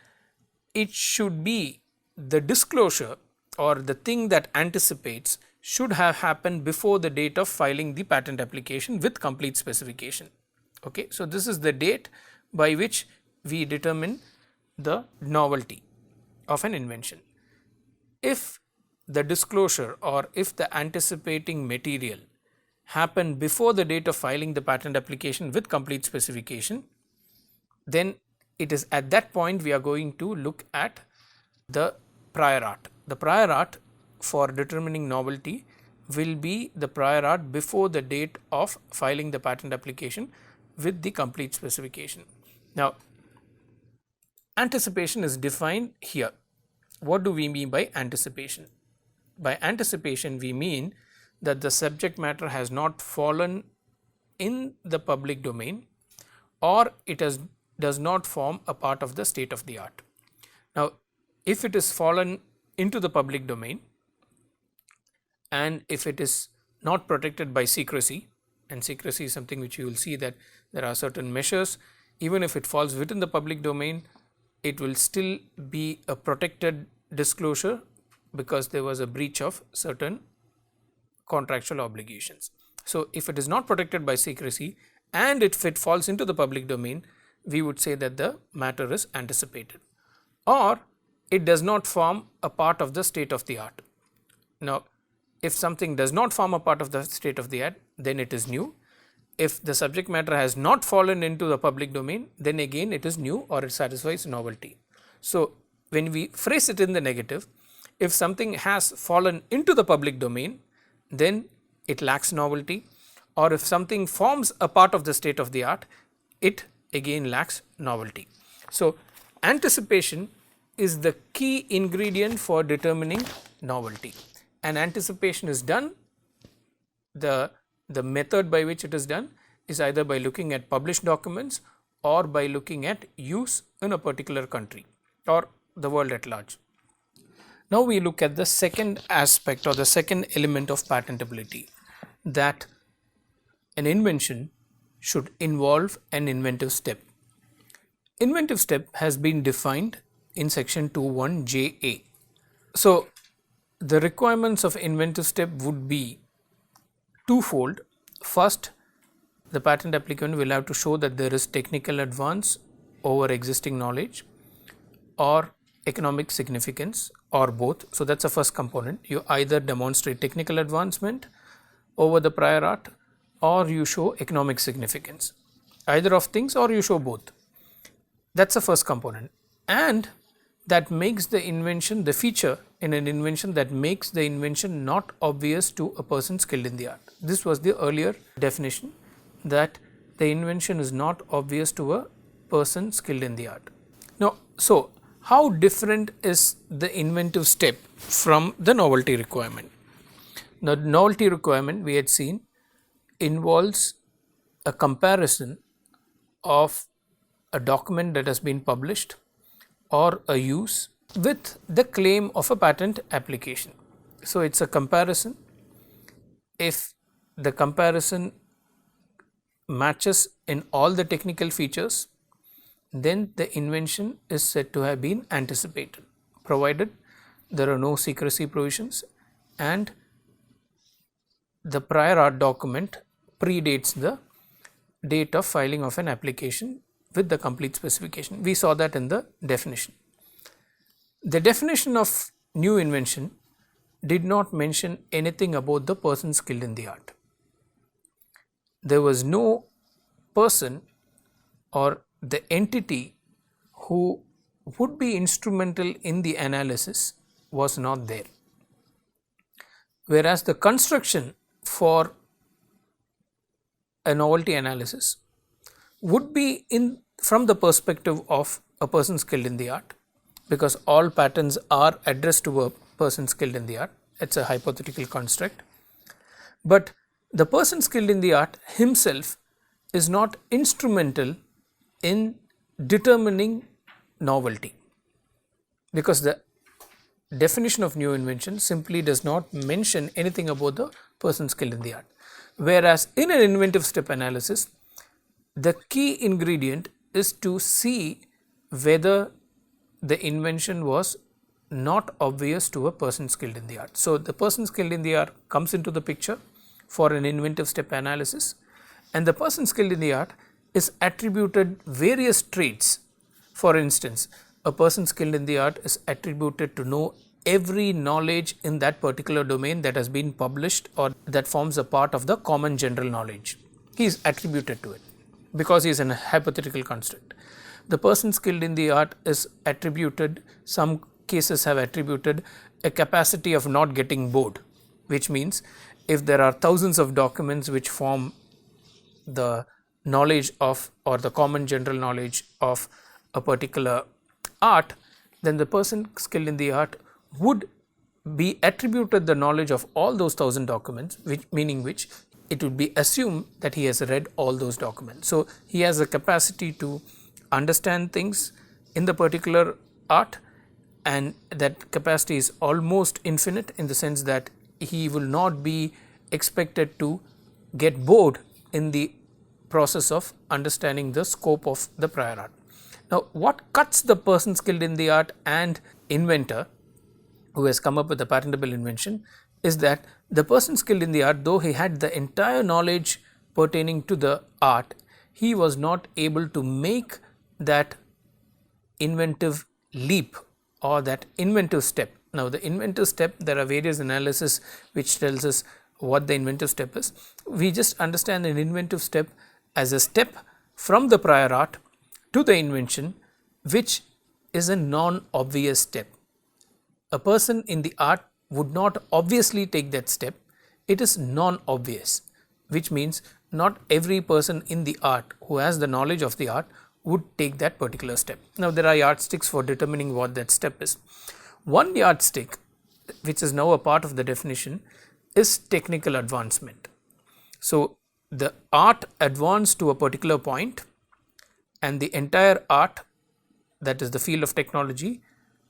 it should be the disclosure or the thing that anticipates should have happened before the date of filing the patent application with complete specification. Okay. So, this is the date by which we determine the novelty of an invention. If the disclosure or if the anticipating material happened before the date of filing the patent application with complete specification, then it is at that point we are going to look at the prior art. The prior art for determining novelty will be the prior art before the date of filing the patent application with the complete specification. Now, anticipation is defined here. What do we mean by anticipation? By anticipation, we mean that the subject matter has not fallen in the public domain, or it does not form a part of the state of the art. Now, if it is fallen into the public domain and if it is not protected by secrecy, and secrecy is something which you will see that there are certain measures, even if it falls within the public domain, it will still be a protected disclosure because there was a breach of certain contractual obligations. So, if it is not protected by secrecy and if it falls into the public domain, we would say that the matter is anticipated, or it does not form a part of the state of the art. Now, if something does not form a part of the state of the art, then it is new. If the subject matter has not fallen into the public domain, then again it is new or it satisfies novelty. So, when we phrase it in the negative, if something has fallen into the public domain, then it lacks novelty, or if something forms a part of the state of the art, it again lacks novelty. So, anticipation is the key ingredient for determining novelty, and anticipation is done, the method by which it is done is either by looking at published documents or by looking at use in a particular country or the world at large. Now, we look at the second aspect or the second element of patentability, that an invention should involve an inventive step. Inventive step has been defined in section 2(1) JA. So, the requirements of inventive step would be twofold. First, the patent applicant will have to show that there is technical advance over existing knowledge or economic significance, or both. So, that is the first component. You either demonstrate technical advancement over the prior art or you show economic significance, either of things, or you show both. That is the first component, and that makes the invention, the feature in an invention that makes the invention not obvious to a person skilled in the art. This was the earlier definition, that the invention is not obvious to a person skilled in the art. Now, so how different is the inventive step from the novelty requirement? The novelty requirement, we had seen, involves a comparison of a document that has been published or a use with the claim of a patent application. So, it is a comparison. If the comparison matches in all the technical features, then the invention is said to have been anticipated, provided there are no secrecy provisions and the prior art document predates the date of filing of an application with the complete specification. We saw that in the definition. The definition of new invention did not mention anything about the person skilled in the art. There was no person or the entity who would be instrumental in the analysis was not there. Whereas the construction for a novelty analysis would be in from the perspective of a person skilled in the art, because all patents are addressed to a person skilled in the art. It's a hypothetical construct. But the person skilled in the art himself is not instrumental in determining novelty, because the definition of new invention simply does not mention anything about the person skilled in the art. Whereas in an inventive step analysis, the key ingredient is to see whether the invention was not obvious to a person skilled in the art. So, the person skilled in the art comes into the picture for an inventive step analysis, and the person skilled in the art is attributed various traits. For instance, a person skilled in the art is attributed to know every knowledge in that particular domain that has been published or that forms a part of the common general knowledge. He is attributed to it because he is in a hypothetical construct. The person skilled in the art is attributed, some cases have attributed a capacity of not getting bored, which means if there are thousands of documents which form the knowledge of or the common general knowledge of a particular art, then the person skilled in the art would be attributed the knowledge of all those 1000 documents, meaning it would be assumed that he has read all those documents. So, he has a capacity to understand things in the particular art, and that capacity is almost infinite in the sense that he will not be expected to get bored in the process of understanding the scope of the prior art. Now, what cuts the person skilled in the art and inventor who has come up with a patentable invention is that the person skilled in the art, though he had the entire knowledge pertaining to the art, he was not able to make that inventive leap or that inventive step. Now, the inventive step, there are various analysis which tells us what the inventive step is. We just understand an inventive step as a step from the prior art to the invention, which is a non-obvious step. A person in the art would not obviously take that step. It is non-obvious, which means not every person in the art who has the knowledge of the art would take that particular step. Now, there are yardsticks for determining what that step is. One yardstick, which is now a part of the definition, is technical advancement. So, the art advanced to a particular point, and the entire art, that is the field of technology,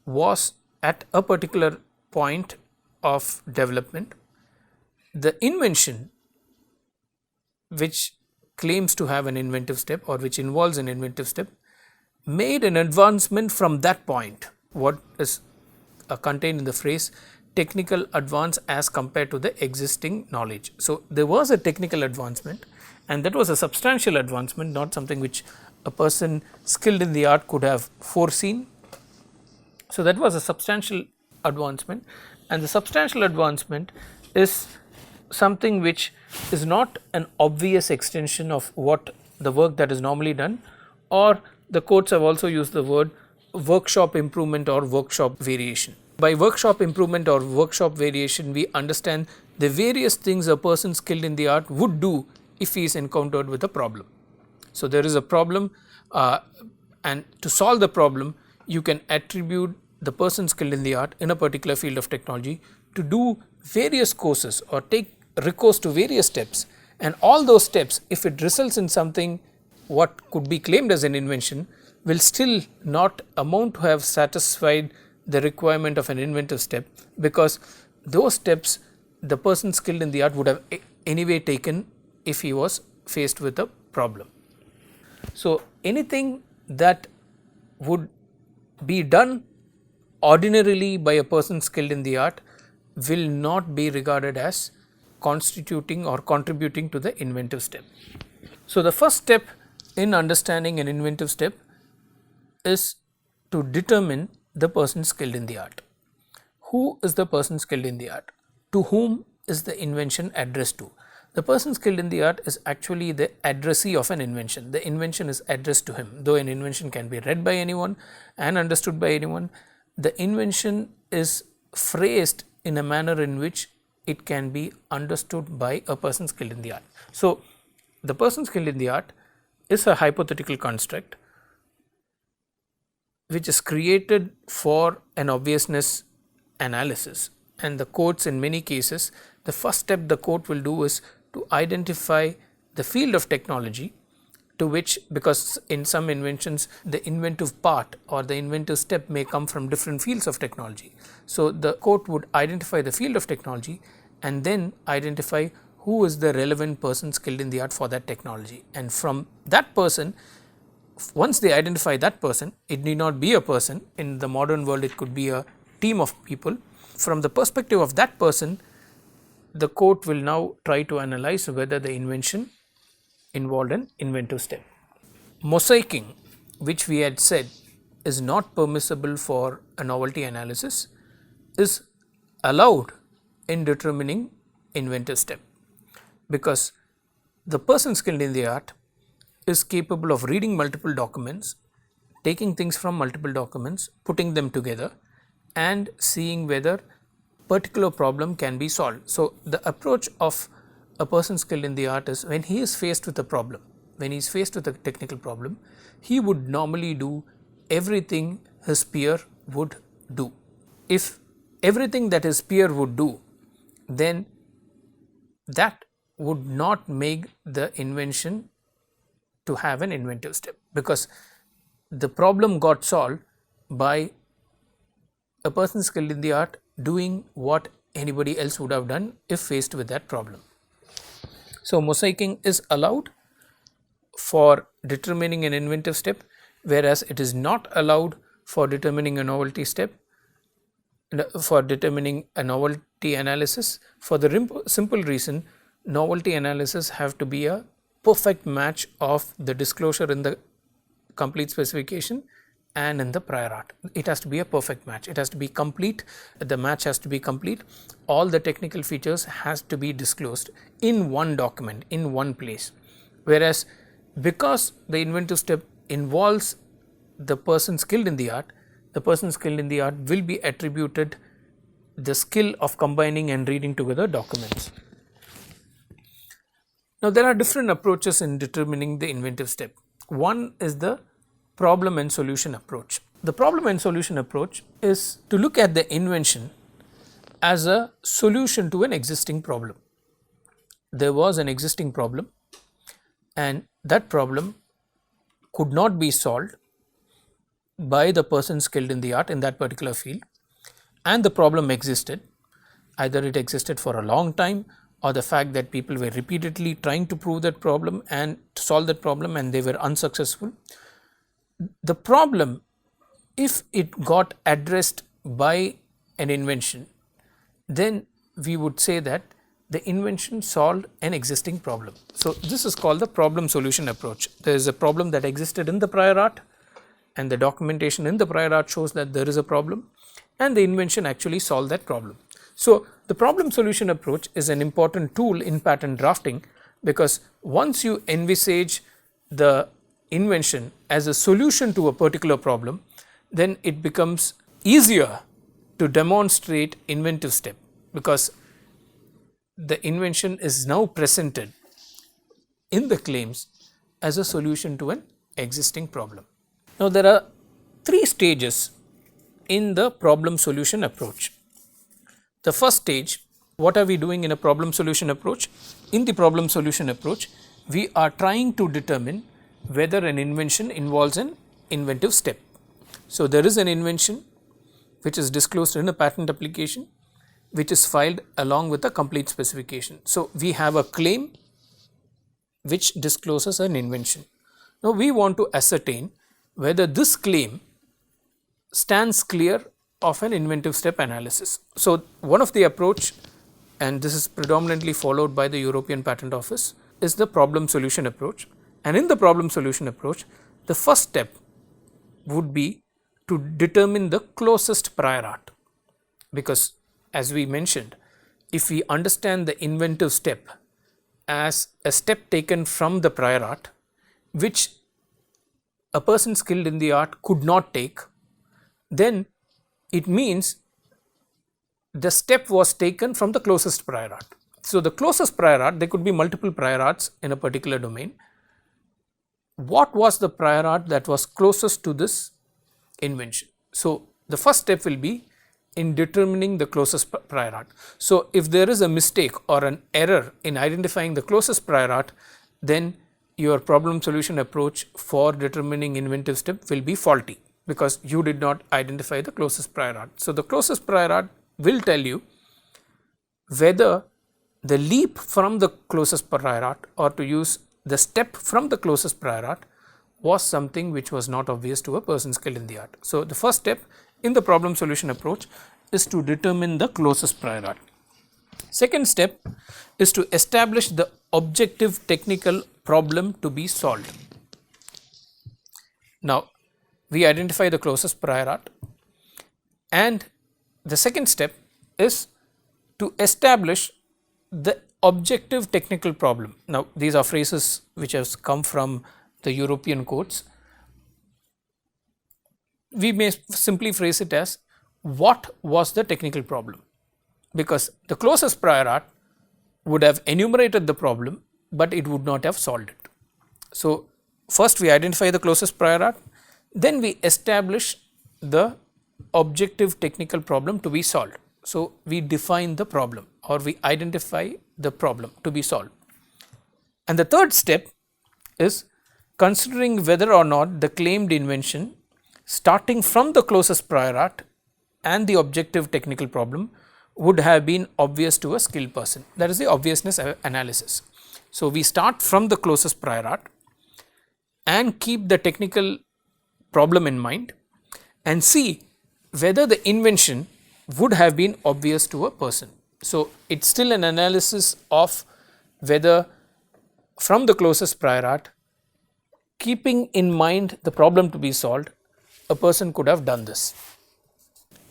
was at a particular point of development. The invention, which claims to have an inventive step or which involves an inventive step, made an advancement from that point. What is contained in the phrase technical advance as compared to the existing knowledge. So, there was a technical advancement, and that was a substantial advancement, not something which a person skilled in the art could have foreseen. So, that was a substantial advancement, and the substantial advancement is something which is not an obvious extension of what the work that is normally done, or the courts have also used the word workshop improvement or workshop variation. By workshop improvement or workshop variation, we understand the various things a person skilled in the art would do if he is encountered with a problem. So, there is a problem, and to solve the problem, you can attribute the person skilled in the art in a particular field of technology to do various courses or take recourse to various steps, and all those steps, if it results in something what could be claimed as an invention, will still not amount to have satisfied the requirement of an inventive step, because those steps the person skilled in the art would have anyway taken if he was faced with a problem. So, anything that would be done ordinarily by a person skilled in the art will not be regarded as constituting or contributing to the inventive step. So, the first step in understanding an inventive step is to determine the person skilled in the art. Who is the person skilled in the art? To whom is the invention addressed to? The person skilled in the art is actually the addressee of an invention. The invention is addressed to him. Though an invention can be read by anyone and understood by anyone, the invention is phrased in a manner in which it can be understood by a person skilled in the art. So, the person skilled in the art is a hypothetical construct which is created for an obviousness analysis, and the courts in many cases, the first step the court will do is to identify the field of technology to which, because in some inventions the inventive part or the inventive step may come from different fields of technology. So, the court would identify the field of technology and then identify who is the relevant person skilled in the art for that technology, and from that person, once they identify that person, it need not be a person. In the modern world it could be a team of people. From the perspective of that person, the court will now try to analyze whether the invention involved an inventive step. Mosaicing, which we had said is not permissible for a novelty analysis, is allowed in determining inventive step, because the person skilled in the art is capable of reading multiple documents, taking things from multiple documents, putting them together and seeing whether particular problem can be solved. So, the approach of a person skilled in the art is, when he is faced with a problem, when he is faced with a technical problem, he would normally do everything his peer would do. If everything that his peer would do, then that would not make the invention to have an inventive step, because the problem got solved by a person skilled in the art doing what anybody else would have done if faced with that problem. So, mosaicing is allowed for determining an inventive step, whereas it is not allowed for determining a novelty step, for determining a novelty analysis, for the simple reason novelty analysis have to be a perfect match of the disclosure in the complete specification and in the prior art. It has to be a perfect match, it has to be complete, the match has to be complete, all the technical features has to be disclosed in one document, in one place. Whereas, because the inventive step involves the person skilled in the art, the person skilled in the art will be attributed the skill of combining and reading together documents. Now, there are different approaches in determining the inventive step. One is the problem and solution approach. The problem and solution approach is to look at the invention as a solution to an existing problem. There was an existing problem and that problem could not be solved by the person skilled in the art in that particular field, and the problem existed, either it existed for a long time, or the fact that people were repeatedly trying to prove that problem and to solve that problem and they were unsuccessful. The problem, if it got addressed by an invention, then we would say that the invention solved an existing problem. So, this is called the problem solution approach. There is a problem that existed in the prior art and the documentation in the prior art shows that there is a problem and the invention actually solved that problem. So, the problem solution approach is an important tool in patent drafting, because once you envisage the invention as a solution to a particular problem, then it becomes easier to demonstrate inventive step, because the invention is now presented in the claims as a solution to an existing problem. Now, there are 3 stages in the problem solution approach. The first stage, what are we doing in a problem solution approach? In the problem solution approach, we are trying to determine whether an invention involves an inventive step. So, there is an invention which is disclosed in a patent application, which is filed along with a complete specification. So, we have a claim which discloses an invention. Now, we want to ascertain whether this claim stands clear of an inventive step analysis. So, one of the approach, and this is predominantly followed by the European Patent Office, is the problem solution approach. And in the problem solution approach, the first step would be to determine the closest prior art, because as we mentioned, if we understand the inventive step as a step taken from the prior art, which a person skilled in the art could not take, then it means the step was taken from the closest prior art. So, the closest prior art, there could be multiple prior arts in a particular domain. What was the prior art that was closest to this invention? So, the first step will be in determining the closest prior art. So, if there is a mistake or an error in identifying the closest prior art, then your problem solution approach for determining inventive step will be faulty, because you did not identify the closest prior art. So, the closest prior art will tell you whether the leap from the closest prior art, or to use the step from the closest prior art, was something which was not obvious to a person skilled in the art. So, the first step in the problem solution approach is to determine the closest prior art. Second step is to establish the objective technical problem to be solved. Now, we identify the closest prior art, and the second step is to establish the objective technical problem. Now, these are phrases which have come from the European courts. We may simply phrase it as, what was the technical problem? Because the closest prior art would have enumerated the problem, but it would not have solved it. So, first we identify the closest prior art, then we establish the objective technical problem to be solved. So, we define the problem, or we identify the problem to be solved. And the third step is considering whether or not the claimed invention, starting from the closest prior art and the objective technical problem, would have been obvious to a skilled person. That is the obviousness analysis. So, we start from the closest prior art and keep the technical problem in mind and see whether the invention would have been obvious to a person. So, it is still an analysis of whether from the closest prior art, keeping in mind the problem to be solved, a person could have done this.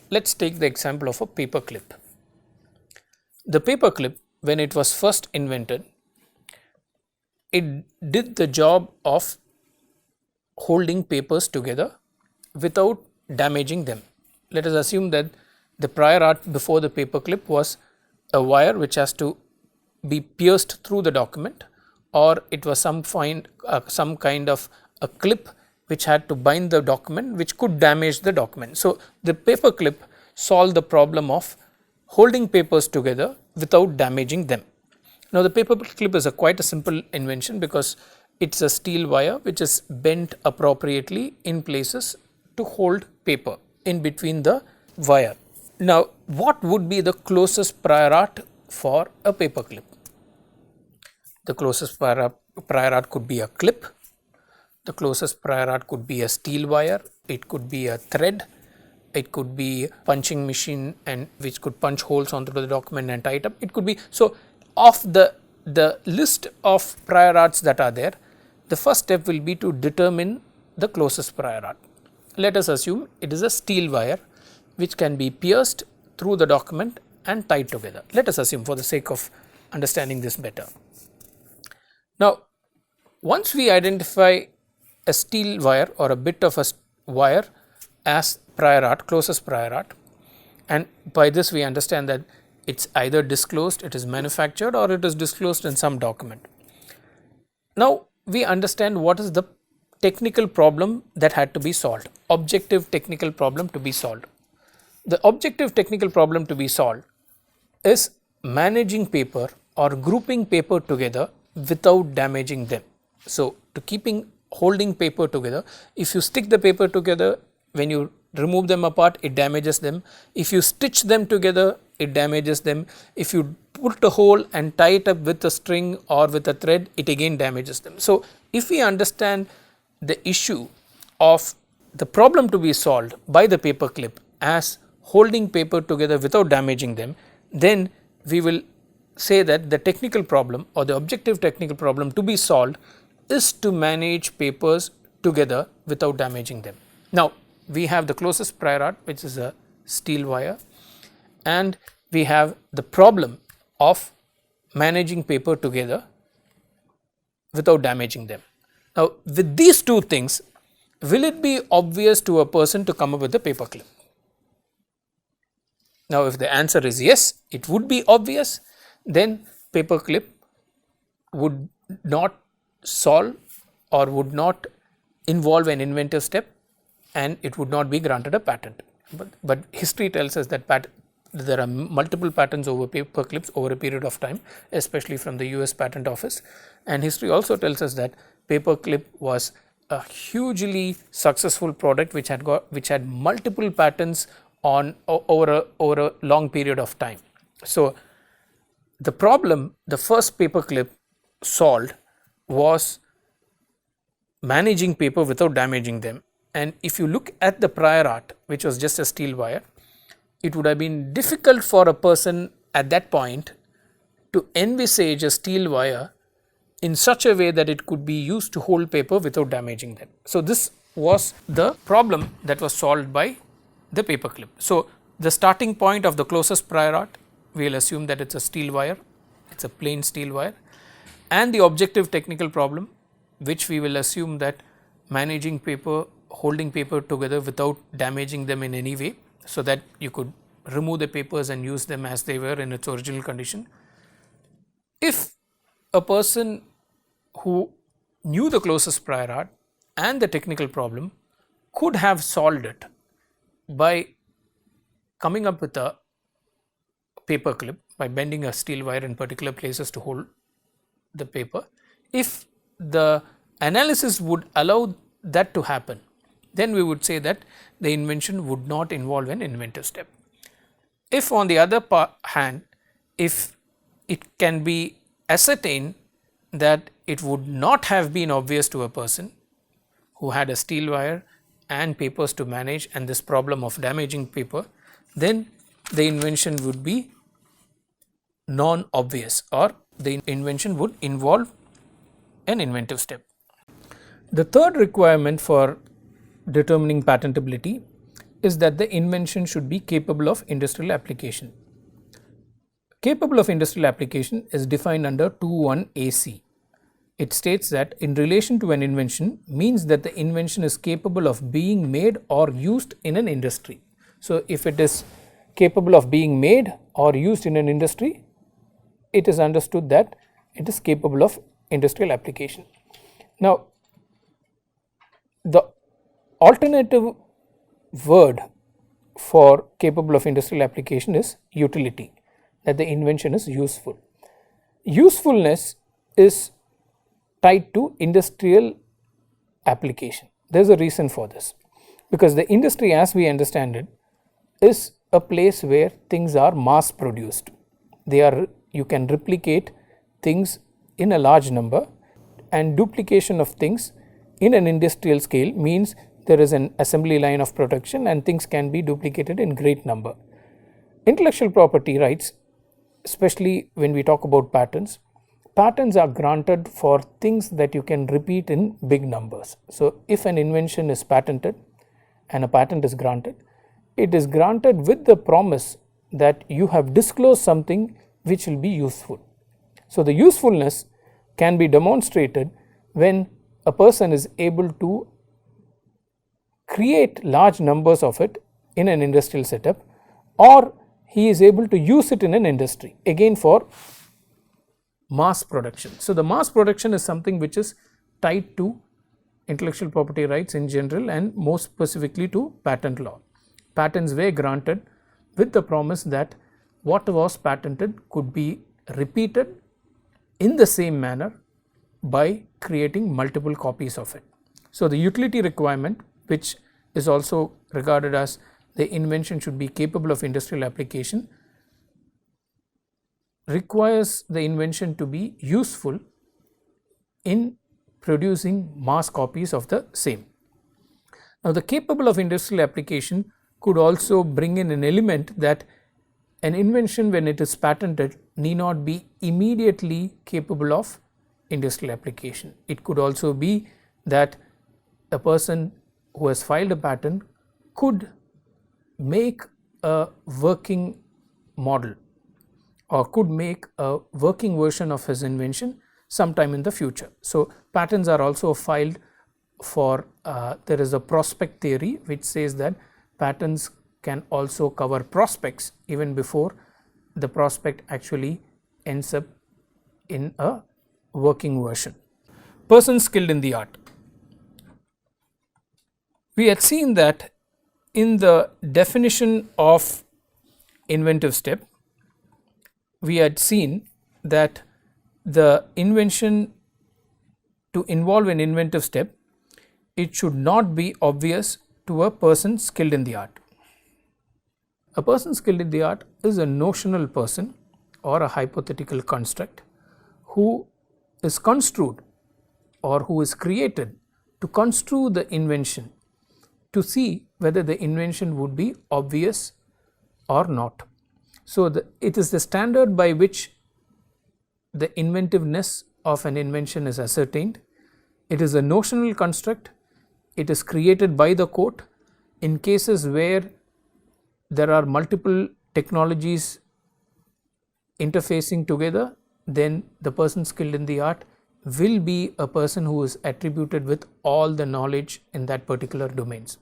Let us take the example of a paper clip. The paper clip, when it was first invented, it did the job of holding papers together without damaging them. Let us assume that the prior art before the paper clip was a wire which has to be pierced through the document, or it was some kind of a clip which had to bind the document, which could damage the document. So, the paper clip solved the problem of holding papers together without damaging them. Now, the paper clip is quite a simple invention, because it is a steel wire which is bent appropriately in places to hold paper in between the wire. Now, what would be the closest prior art for a paper clip? The closest prior art could be a clip, the closest prior art could be a steel wire, it could be a thread, it could be a punching machine, and which could punch holes onto the document and tie it up. It could be, so of the list of prior arts that are there, the first step will be to determine the closest prior art. Let us assume it is a steel wire which can be pierced through the document and tied together. Let us assume, for the sake of understanding this better. Now, once we identify a steel wire or a bit of a wire as prior art, closest prior art, and by this we understand that it is either disclosed, it is manufactured, or it is disclosed in some document. Now, we understand what is the technical problem that had to be solved, objective technical problem to be solved. The objective technical problem to be solved is managing paper or grouping paper together without damaging them. So, to holding paper together, if you stick the paper together, when you remove them apart, it damages them. If you stitch them together, it damages them. If you put a hole and tie it up with a string or with a thread, it again damages them. So, if we understand the issue of the problem to be solved by the paper clip as holding paper together without damaging them, then we will say that the technical problem or the objective technical problem to be solved is to manage papers together without damaging them. Now, we have the closest prior art, which is a steel wire, and we have the problem of managing paper together without damaging them. Now, with these two things, will it be obvious to a person to come up with a paperclip? Now, if the answer is yes, it would be obvious, then paperclip would not solve or would not involve an inventive step, and it would not be granted a patent. But history tells us that there are multiple patents over paperclips over a period of time, especially from the US Patent Office, and history also tells us that paperclip was a hugely successful product which had multiple patents on over a long period of time. So, the problem the first paperclip solved was managing paper without damaging them. And if you look at the prior art, which was just a steel wire, it would have been difficult for a person at that point to envisage a steel wire in such a way that it could be used to hold paper without damaging them. So, this was the problem that was solved by the paperclip. So, the starting point of the closest prior art, we will assume that it is a steel wire, it is a plain steel wire, and the objective technical problem, which we will assume that managing paper, holding paper together without damaging them in any way, so that you could remove the papers and use them as they were in its original condition. If a person who knew the closest prior art and the technical problem could have solved it by coming up with a paperclip, by bending a steel wire in particular places to hold the paper, if the analysis would allow that to happen, then we would say that the invention would not involve an inventive step. If on the other hand, if it can be ascertained that it would not have been obvious to a person who had a steel wire and papers to manage and this problem of damaging paper, then the invention would be non-obvious, or the invention would involve an inventive step. The third requirement for determining patentability is that the invention should be capable of industrial application. Capable of industrial application is defined under 2(1) AC. It states that in relation to an invention means that the invention is capable of being made or used in an industry. So, if it is capable of being made or used in an industry, it is understood that it is capable of industrial application. Now, the alternative word for capable of industrial application is utility, that the invention is useful. Usefulness is tied to industrial application. There is a reason for this, because the industry as we understand it is a place where things are mass produced. You can replicate things in a large number, and duplication of things in an industrial scale means there is an assembly line of production and things can be duplicated in great number. Intellectual property rights, especially when we talk about patents are granted for things that you can repeat in big numbers. So, if an invention is patented and a patent is granted, it is granted with the promise that you have disclosed something which will be useful. So, the usefulness can be demonstrated when a person is able to create large numbers of it in an industrial setup, or he is able to use it in an industry, again for mass production. So, the mass production is something which is tied to intellectual property rights in general and more specifically to patent law. Patents were granted with the promise that what was patented could be repeated in the same manner by creating multiple copies of it. So, the utility requirement, which is also regarded as the invention should be capable of industrial application, requires the invention to be useful in producing mass copies of the same. Now, the capable of industrial application could also bring in an element that an invention, when it is patented, need not be immediately capable of industrial application. It could also be that a person who has filed a patent could make a working model or could make a working version of his invention sometime in the future. So patents are also filed for, there is a prospect theory which says that patents can also cover prospects even before the prospect actually ends up in a working version. Person skilled in the art. We had seen that in the definition of inventive step, we had seen that the invention, to involve an inventive step, it should not be obvious to a person skilled in the art. A person skilled in the art is a notional person or a hypothetical construct who is construed or who is created to construe the invention to see whether the invention would be obvious or not. So, it is the standard by which the inventiveness of an invention is ascertained. It is a notional construct. It is created by the court in cases where there are multiple technologies interfacing together. Then the person skilled in the art will be a person who is attributed with all the knowledge in that particular domains.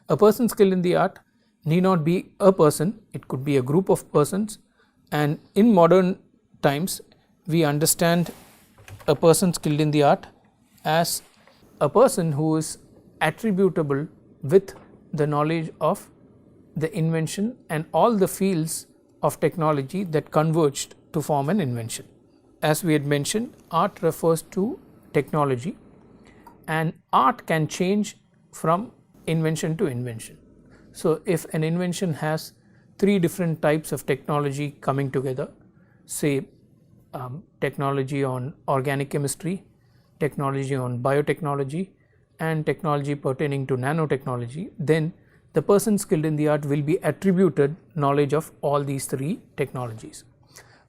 A person skilled in the art need not be a person, it could be a group of persons, and in modern times we understand a person skilled in the art as a person who is attributable with the knowledge of the invention and all the fields of technology that converged to form an invention. As we had mentioned, art refers to technology, and art can change from invention to invention. So, if an invention has 3 different types of technology coming together, say technology on organic chemistry, technology on biotechnology, and technology pertaining to nanotechnology, then the person skilled in the art will be attributed knowledge of all these 3 technologies.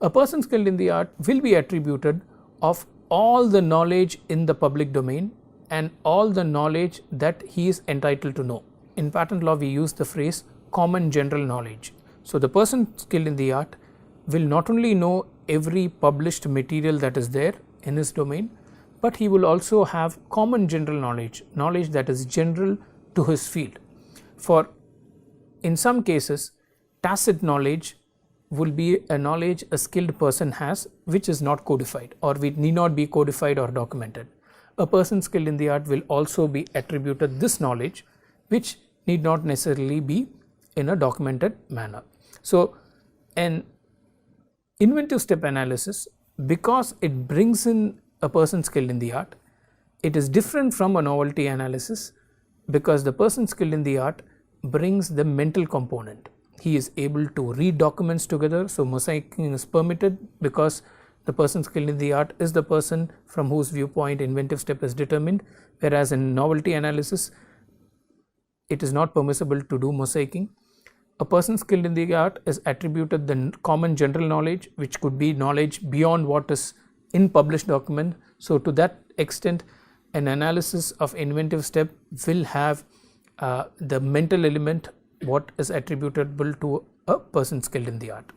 A person skilled in the art will be attributed of all the knowledge in the public domain and all the knowledge that he is entitled to know. In patent law, we use the phrase common general knowledge. So, the person skilled in the art will not only know every published material that is there in his domain, but he will also have common general knowledge, knowledge that is general to his field. For in some cases, tacit knowledge will be a knowledge a skilled person has which is not codified or which need not be codified or documented. A person skilled in the art will also be attributed this knowledge which need not necessarily be in a documented manner. So, an inventive step analysis, because it brings in a person skilled in the art, it is different from a novelty analysis because the person skilled in the art brings the mental component. He is able to read documents together, so mosaicing is permitted because the person skilled in the art is the person from whose viewpoint inventive step is determined, whereas in novelty analysis it is not permissible to do mosaicing. A person skilled in the art is attributed the common general knowledge, which could be knowledge beyond what is in published document. So, to that extent, an analysis of inventive step will have the mental element what is attributable to a person skilled in the art.